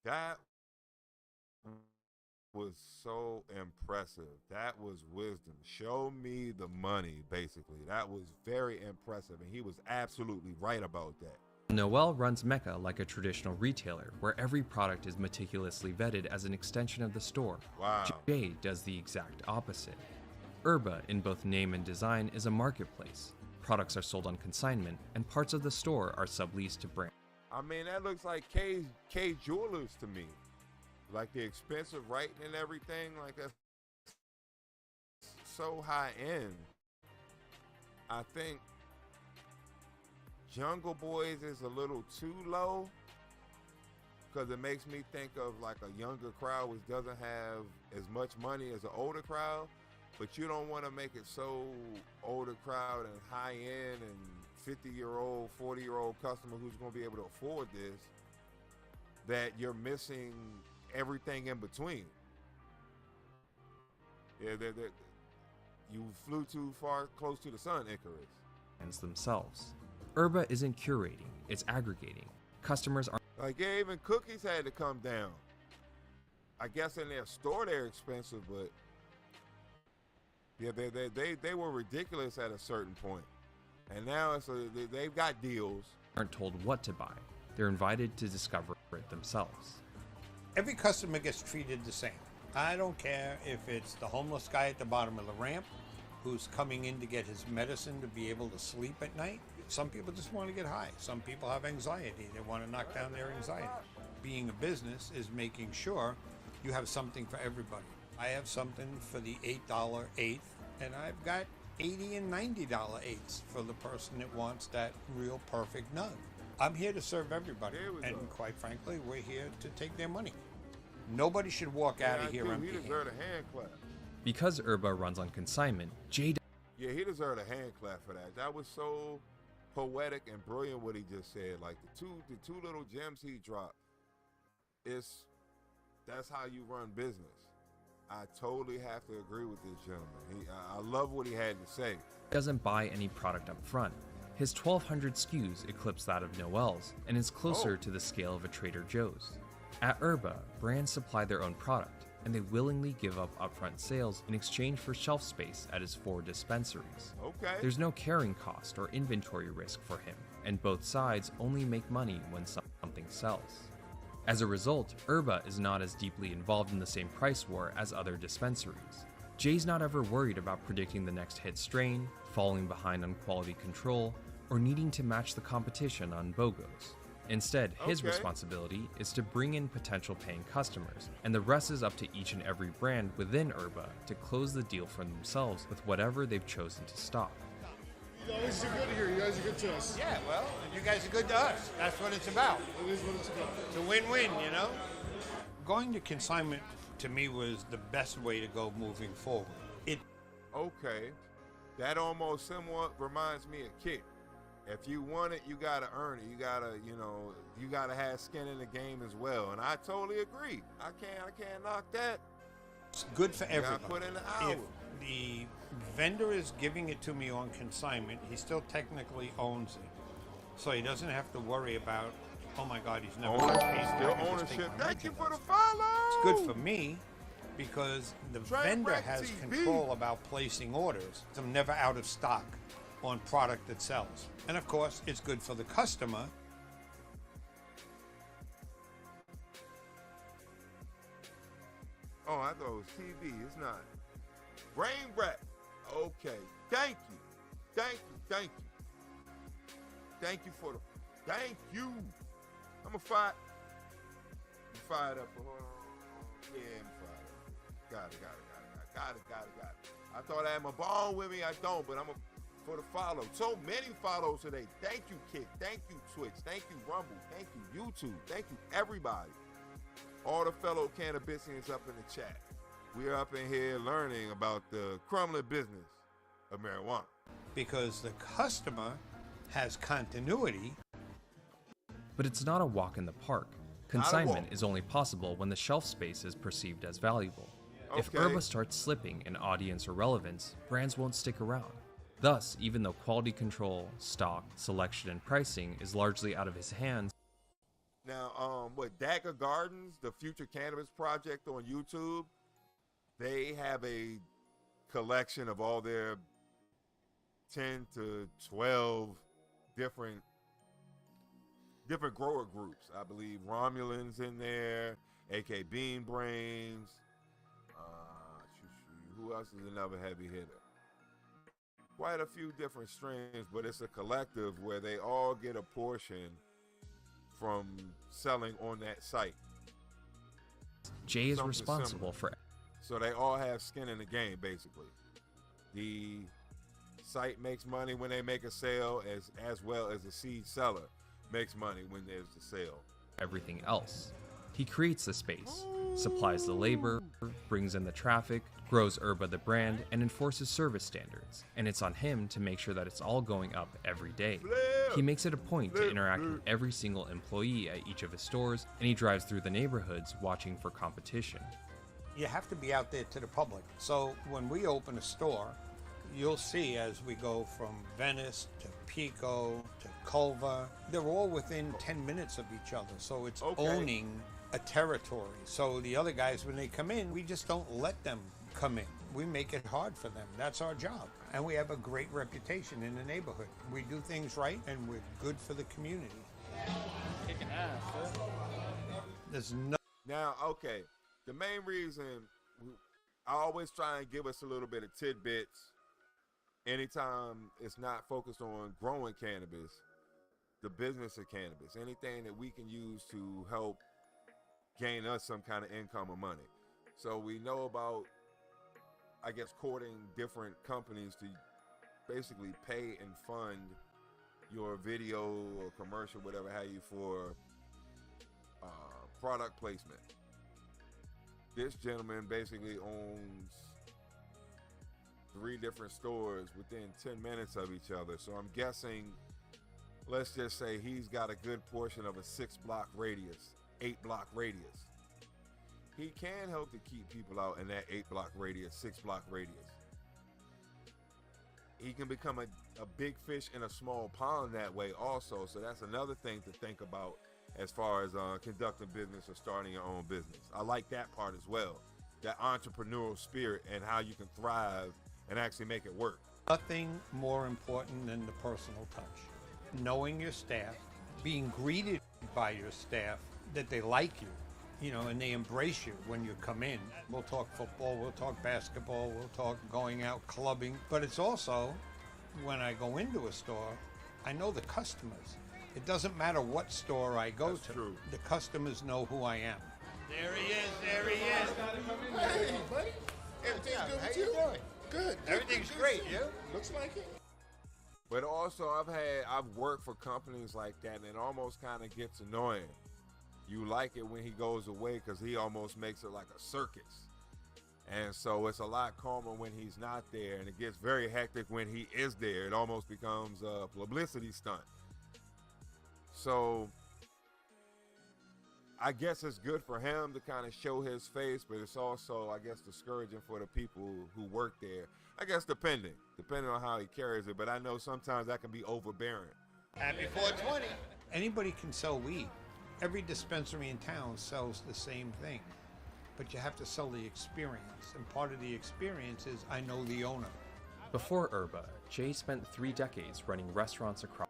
That was so impressive. That was wisdom. Show me the money, basically. That was very impressive, and he was absolutely right about that.
Noel runs Mecca like a traditional retailer, where every product is meticulously vetted as an extension of the store.
Wow.
Jay does the exact opposite. Herba, in both name and design, is a marketplace. Products are sold on consignment, and parts of the store are subleased to brands.
I mean, that looks like K Jewelers to me. Like the expensive writing and everything, like that's so high end. I think Jungle Boys is a little too low because it makes me think of like a younger crowd which doesn't have as much money as an older crowd, but you don't want to make it so older crowd and high end and 50-year-old, 40-year-old customer who's going to be able to afford this, that you're missing everything in between. Yeah, you flew too far close to the sun, Icarus.
Themselves. Herba isn't curating, it's aggregating. Customers are
like, yeah, even cookies had to come down. I guess in their store they're expensive, but yeah, they were ridiculous at a certain point. And now they've got deals.
Aren't told what to buy. They're invited to discover it themselves.
Every customer gets treated the same. I don't care if it's the homeless guy at the bottom of the ramp who's coming in to get his medicine to be able to sleep at night. Some people just want to get high. Some people have anxiety. They want to knock down their anxiety. Being a business is making sure you have something for everybody. I have something for the $8 eighth, and I've got $80 and $90 eighths for the person that wants that real perfect nug. I'm here to serve everybody, and quite frankly, we're here to take their money. Nobody should walk out of here empty.
He deserved a hand clap.
Because Herba runs on consignment, Jay.
Yeah, he deserved a hand clap for that. That was so poetic and brilliant what he just said. Like the two little gems he dropped. That's how you run business. I totally have to agree with this gentleman. I love what he had to say.
Doesn't buy any product up front. His 1,200 SKUs eclipse that of Noel's and is closer to the scale of a Trader Joe's. At Herba, brands supply their own product, and they willingly give up upfront sales in exchange for shelf space at his 4 dispensaries.
Okay.
There's no carrying cost or inventory risk for him, and both sides only make money when something sells. As a result, Herba is not as deeply involved in the same price war as other dispensaries. Jay's not ever worried about predicting the next hit strain, falling behind on quality control, or needing to match the competition on BOGOs. Instead, his responsibility is to bring in potential paying customers, and the rest is up to each and every brand within Herba to close the deal for themselves with whatever they've chosen to stock.
You guys are good here. You guys are good to us.
Yeah, well, you guys are good to us. That's what it's about.
It is what it's about.
It's a win-win, you know? Going to consignment, to me, was the best way to go moving forward.
Okay. That almost somewhat reminds me of Kick. If you want it, you gotta earn it. You gotta have skin in the game as well. And I totally agree. I can't knock that.
It's good for everybody.
You gotta put in the hour.
If the vendor is giving it to me on consignment, he still technically owns it. So he doesn't have to worry about, oh my God, he's never going to pay.
Still ownership. Thank you for the follow.
It's good for me because the vendor has control about placing orders. I'm never out of stock on product that sells. And of course, it's good for the customer.
Oh, I thought it was TV. It's not. Brain breath. Okay. Thank you. Thank you for the, thank you. I'm fired up. Hold on. Yeah, I'm fired up. Got it. I thought I had my ball with me. I don't, but for the follow. So many follows today. Thank you, Kick. Thank you, Twitch. Thank you, Rumble. Thank you, YouTube. Thank you, everybody. All the fellow Cannabisians up in the chat. We're up in here learning about the crumbling business of marijuana.
Because the customer has continuity.
But it's not a walk in the park. Consignment is only possible when the shelf space is perceived as valuable. If Herba starts slipping in audience or relevance, brands won't stick around. Thus, even though quality control, stock, selection, and pricing is largely out of his hands.
Now, Dagger Gardens, the Future Cannabis Project on YouTube, they have a collection of all their 10 to 12 different grower groups. I believe Romulan's in there, AK Bean Brains. Who else is another heavy hitter? Quite a few different strains, but it's a collective where they all get a portion from selling on that site.
Jay is responsible for.
So they all have skin in the game, basically. The site makes money when they make a sale, as well as the seed seller makes money when there's the sale.
Everything else. He creates the space, supplies the labor, brings in the traffic, grows Herba the brand, and enforces service standards. And it's on him to make sure that it's all going up every day. He makes it a point to interact with every single employee at each of his stores, and he drives through the neighborhoods watching for competition.
You have to be out there to the public. So when we open a store, you'll see as we go from Venice to Pico to Culver, they're all within 10 minutes of each other. So it's owning a territory. So the other guys, when they come in, we just don't let them come in. We make it hard for them. That's our job. And we have a great reputation in the neighborhood. We do things right, and we're good for the community.
Kicking ass,
There's no...
Now, the main reason I always try and give us a little bit of tidbits anytime it's not focused on growing cannabis, the business of cannabis, anything that we can use to help gain us some kind of income or money. So we know about, I guess, courting different companies to basically pay and fund your video or commercial, whatever have you, for product placement. This gentleman basically owns 3 different stores within 10 minutes of each other. So I'm guessing, let's just say he's got a good portion of a 6-block radius, 8-block radius. He can help to keep people out in that 8-block radius, 6-block radius. He can become a big fish in a small pond that way also. So that's another thing to think about as far as conducting business or starting your own business. I like that part as well, that entrepreneurial spirit and how you can thrive and actually make it work.
Nothing more important than the personal touch. Knowing your staff, being greeted by your staff, that they like you, and they embrace you when you come in. We'll talk football, we'll talk basketball, we'll talk going out clubbing. But it's also, when I go into a store, I know the customers. It doesn't matter what store I go to.
True.
The customers know who I am.
There he is. Hey, buddy. Everything's good with you? How you doing? Good. Everything's great, yeah? Looks like it.
But also I've worked for companies like that, and it almost kind of gets annoying. You like it when he goes away because he almost makes it like a circus. And so it's a lot calmer when he's not there, and it gets very hectic when he is there. It almost becomes a publicity stunt. So I guess it's good for him to kind of show his face, but it's also, I guess, discouraging for the people who work there. I guess depending on how he carries it, but I know sometimes that can be overbearing.
Happy 420.
Anybody can sell weed. Every dispensary in town sells the same thing, but you have to sell the experience, and part of the experience is I know the owner.
Before Herba, Jay spent 3 decades running restaurants across.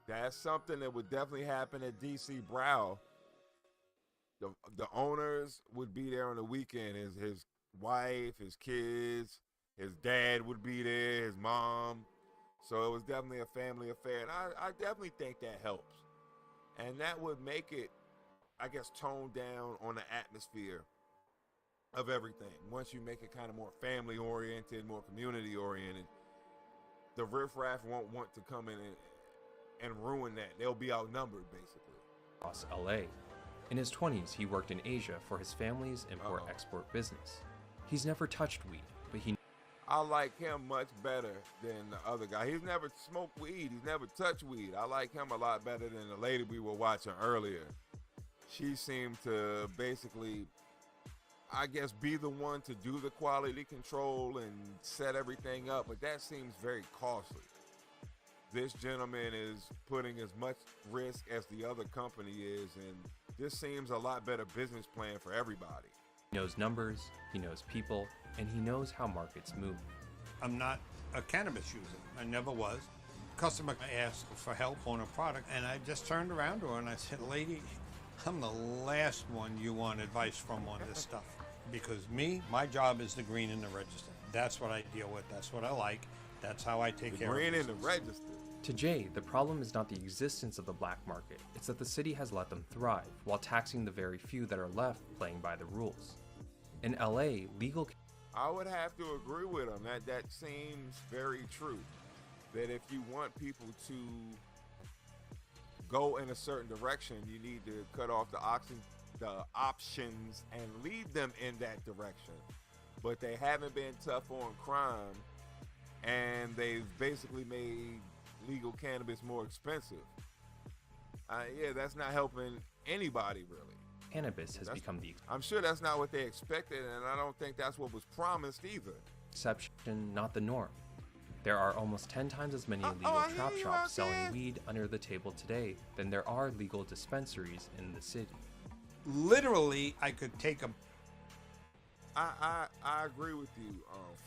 That's something that would definitely happen at DC Brow. The owners would be there on the weekend. His wife, his kids, his dad would be there, his mom. So it was definitely a family affair, and I definitely think that helps. And that would make it, I guess, tone down on the atmosphere of everything. Once you make it kind of more family-oriented, more community-oriented, the riffraff won't want to come in and ruin that. They'll be outnumbered, basically.
Across LA. In his 20s, he worked in Asia for his family's import-export business. He's never touched weed, but
I like him much better than the other guy. He's never smoked weed. He's never touched weed. I like him a lot better than the lady we were watching earlier. She seemed to basically, I guess, be the one to do the quality control and set everything up, but that seems very costly. This gentleman is putting as much risk as the other company is, and this seems a lot better business plan for everybody.
he knows numbers, he knows people, and he knows how markets move.
I'm not a cannabis user. I never was. Customer asked for help on a product, and I just turned around to her and I said, lady, I'm the last one you want advice from on this stuff. Because my job is the green in the register. That's what I deal with. That's what I like. That's how I take care of it.
Green in the register.
To Jay, the problem is not the existence of the black market, it's that the city has let them thrive, while taxing the very few that are left playing by the rules. In LA, legal...
I would have to agree with him. That seems very true. That if you want people to go in a certain direction, you need to cut off the options and lead them in that direction. But they haven't been tough on crime, and they've basically made legal cannabis more expensive. Yeah, that's not helping anybody, really.
Cannabis has become the
I'm sure that's not what they expected, and I don't think that's what was promised either.
exception, not the norm. There are almost 10 times as many legal trap shops selling weed under the table today than there are legal dispensaries in the city.
Literally, I could take a...
I agree with you,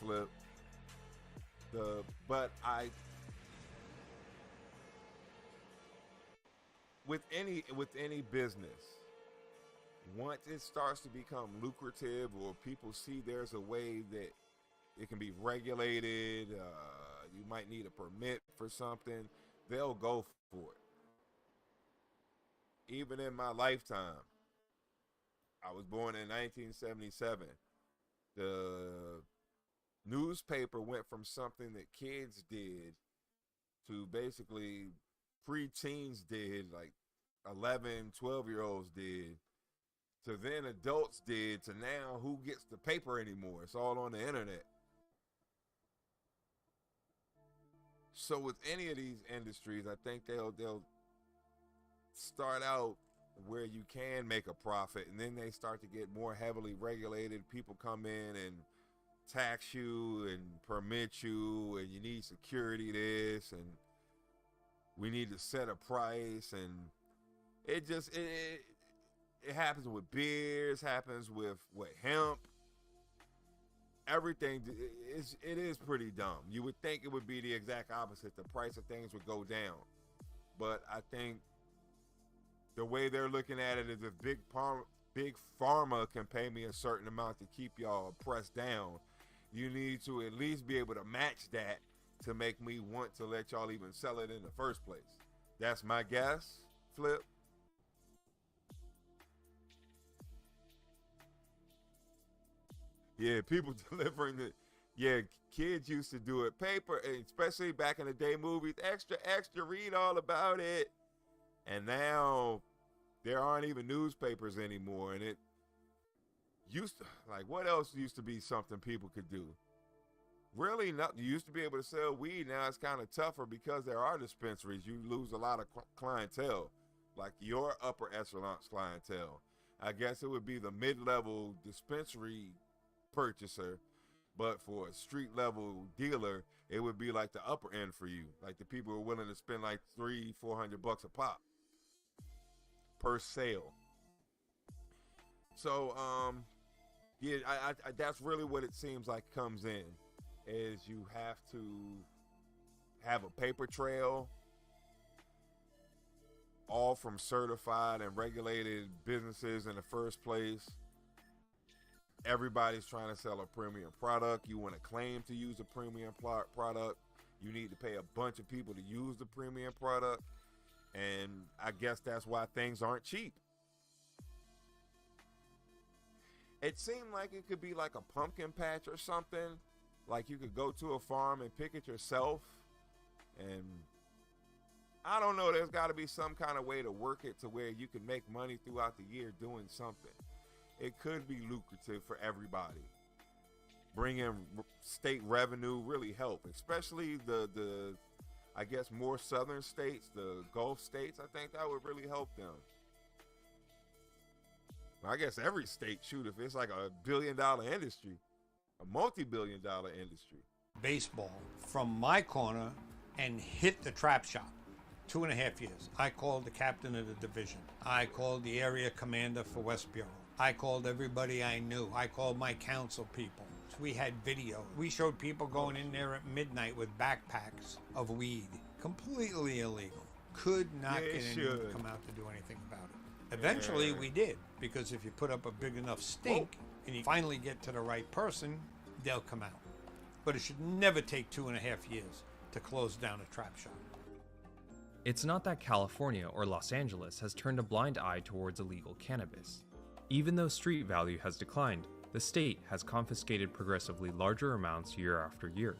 Flip. But with any business, once it starts to become lucrative or people see there's a way that it can be regulated, you might need a permit for something, they'll go for it. Even in my lifetime, I was born in 1977. The newspaper went from something that kids did to basically preteens did, like 11, 12-year-olds did, to then adults did, to now who gets the paper anymore? It's all on the internet. So with any of these industries, I think they'll start out where you can make a profit, and then they start to get more heavily regulated. People come in and tax you and permit you, and you need security this, and we need to set a price, and it happens with beers, happens with hemp. Everything, it is pretty dumb. You would think it would be the exact opposite. The price of things would go down. But I think the way they're looking at it is if Big Pharma can pay me a certain amount to keep y'all pressed down, you need to at least be able to match that to make me want to let y'all even sell it in the first place. That's my guess, Flip. Yeah, people delivering it. Yeah, kids used to do it. Paper, especially back in the day, movies, extra, read all about it. And now there aren't even newspapers anymore. And it used to, like, what else used to be something people could do? Really nothing. You used to be able to sell weed. Now it's kind of tougher because there are dispensaries. You lose a lot of clientele, like your upper echelon clientele. I guess it would be the mid-level dispensary purchaser, but for a street level dealer, it would be like the upper end for you, like the people who are willing to spend like $300-400 a pop per sale. So yeah, I that's really what it seems like comes in, is you have to have a paper trail, all from certified and regulated businesses in the first place. Everybody's trying to sell a premium product. You want to claim to use a premium product. You need to pay a bunch of people to use the premium product. And I guess that's why things aren't cheap. It seemed like it could be like a pumpkin patch or something. Like you could go to a farm and pick it yourself. And I don't know, there's got to be some kind of way to work it to where you can make money throughout the year doing something. It could be lucrative for everybody. Bring in state revenue, really help, especially the I guess more southern states, the Gulf states. I think that would really help them. I guess every state, shoot, if it's like $1 billion industry, a multi-billion-dollar industry.
Baseball from my corner and hit the trap shop. 2.5 years. I called the captain of the division. I called the area commander for West Bureau. I called everybody I knew. I called my council people. We had video. We showed people going in there at midnight with backpacks of weed. Completely illegal. Could not get anyone to come out to do anything about it. Eventually we did, because if you put up a big enough stink and you finally get to the right person, they'll come out. But it should never take 2.5 years to close down a trap shop.
It's not that California or Los Angeles has turned a blind eye towards illegal cannabis. Even though street value has declined, the state has confiscated progressively larger amounts year after year.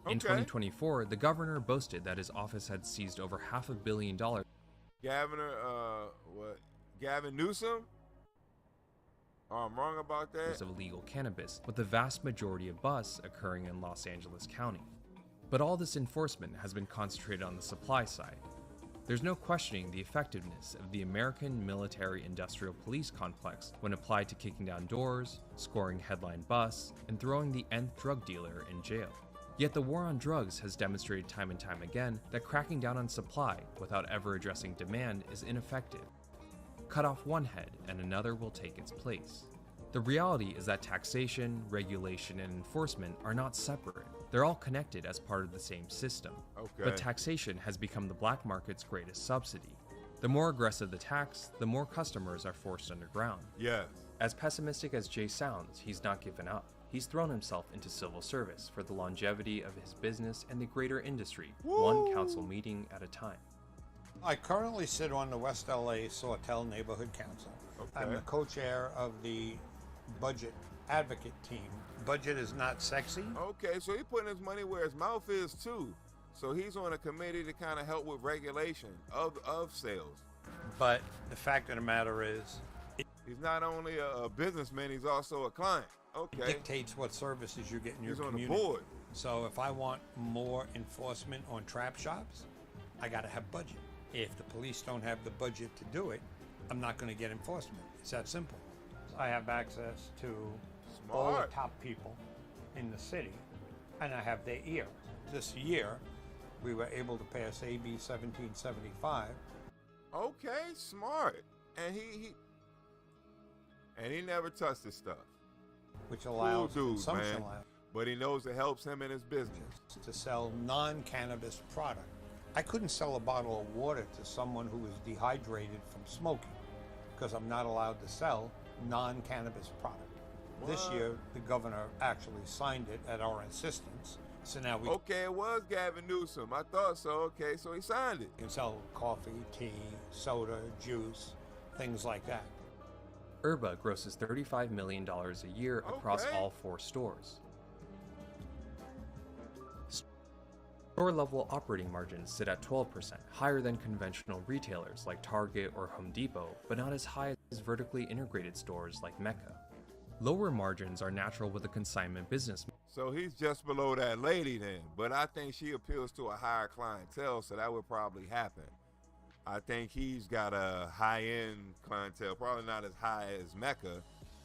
In 2024, the governor boasted that his office had seized over $500 million.
Gavin Newsom? Oh, I'm wrong about that.
Of illegal cannabis, with the vast majority of busts occurring in Los Angeles County. But all this enforcement has been concentrated on the supply side. There's no questioning the effectiveness of the American military-industrial police complex when applied to kicking down doors, scoring headline busts, and throwing the nth drug dealer in jail. Yet the war on drugs has demonstrated time and time again that cracking down on supply without ever addressing demand is ineffective. Cut off one head and another will take its place. The reality is that taxation, regulation, and enforcement are not separate. They're all connected as part of the same system. But taxation has become the black market's greatest subsidy. The more aggressive the tax, the more customers are forced underground.
Yes.
As pessimistic as Jay sounds, he's not given up. He's thrown himself into civil service for the longevity of his business and the greater industry, one council meeting at a time.
I currently sit on the West LA Sawtell Neighborhood Council. I'm the co-chair of the budget advocate team. Budget is not sexy.
Okay, so he's putting his money where his mouth is too. So he's on a committee to kind of help with regulation of sales.
But the fact of the matter is,
he's not only a businessman, he's also a client. Okay.
It dictates what services you get in your community.
He's on the board.
So if I want more enforcement on trap shops, I got to have budget. If the police don't have the budget to do it, I'm not going to get enforcement. It's that simple. I have access to all the top people in the city, and I have their ear. This year, we were able to pass AB 1775.
Okay, smart. And he never touched this stuff.
Which allows consumption
allowance. But he knows it helps him in his business.
To sell non-cannabis product. I couldn't sell a bottle of water to someone who was dehydrated from smoking because I'm not allowed to sell non-cannabis product. What? This year, the governor actually signed it at our insistence. So now we...
Okay, it was Gavin Newsom. I thought so. Okay, so he signed it.
You can sell coffee, tea, soda, juice, things like that.
Herba grosses $35 million a year across all 4 stores. Store-level operating margins sit at 12%, higher than conventional retailers like Target or Home Depot, but not as high as vertically integrated stores like Mecca. Lower margins are natural with a consignment business.
So he's just below that lady then, but I think she appeals to a higher clientele, so that would probably happen. I think he's got a high-end clientele, probably not as high as Mecca,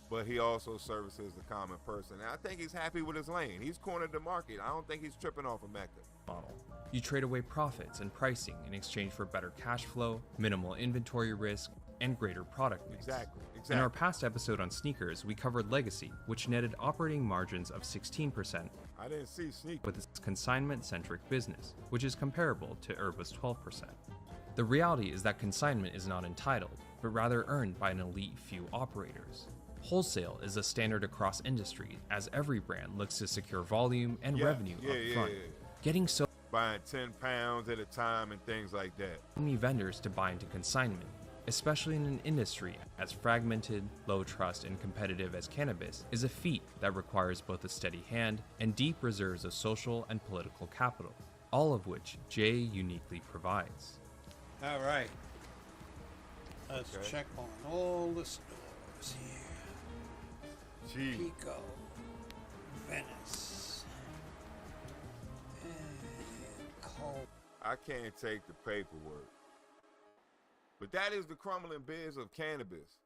but he also services the common person. And I think he's happy with his lane. He's cornered the market. I don't think he's tripping off of Mecca.
Model. You trade away profits and pricing in exchange for better cash flow, minimal inventory risk, and greater product mix.
Exactly.
In our past episode on sneakers, we covered Legacy, which netted operating margins of 16%.
I didn't see sneakers.
With its consignment-centric business, which is comparable to Herba's 12%. The reality is that consignment is not entitled, but rather earned by an elite few operators. Wholesale is a standard across industry, as every brand looks to secure volume and revenue up front. Getting so
buying 10 pounds at a time and things like that.
Many vendors to buy into consignment, especially in an industry as fragmented, low trust, and competitive as cannabis, is a feat that requires both a steady hand and deep reserves of social and political capital, all of which Jay uniquely provides.
All right. Let's check on all the stores here. Pico, Venice, and Cole.
I can't take the paperwork. But that is the crumbling biz of cannabis.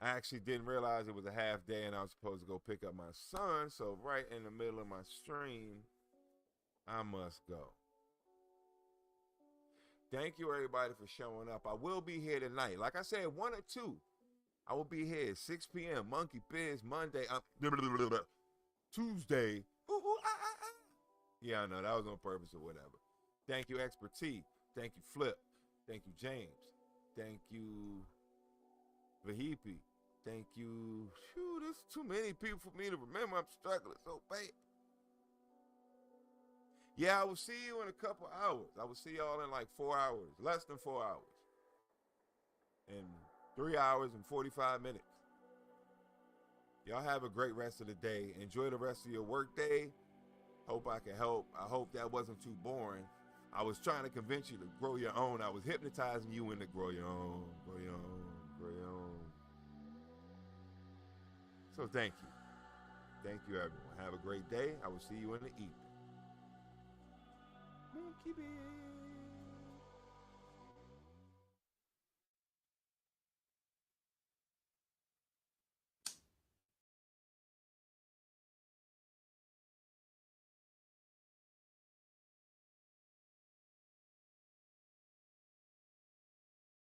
I actually didn't realize it was a half day and I was supposed to go pick up my son, so right in the middle of my stream, I must go. Thank you everybody for showing up. I will be here tonight. Like I said, 1 or 2. I will be here at 6 p.m. Monkey Biz Monday. Tuesday. Yeah, I know. That was on purpose or whatever. Thank you, Expertise. Thank you, Flip. Thank you, James. Thank you, Vahipi. Thank you. Phew, there's too many people for me to remember. I'm struggling so bad. Yeah, I will see you in a couple hours. I will see y'all in like 4 hours, less than 4 hours. In 3 hours and 45 minutes. Y'all have a great rest of the day. Enjoy the rest of your work day. Hope I can help. I hope that wasn't too boring. I was trying to convince you to grow your own. I was hypnotizing you into grow your own, grow your own, grow your own. So thank you. Thank you, everyone. Have a great day. I will see you in the evening. Monkey Biz.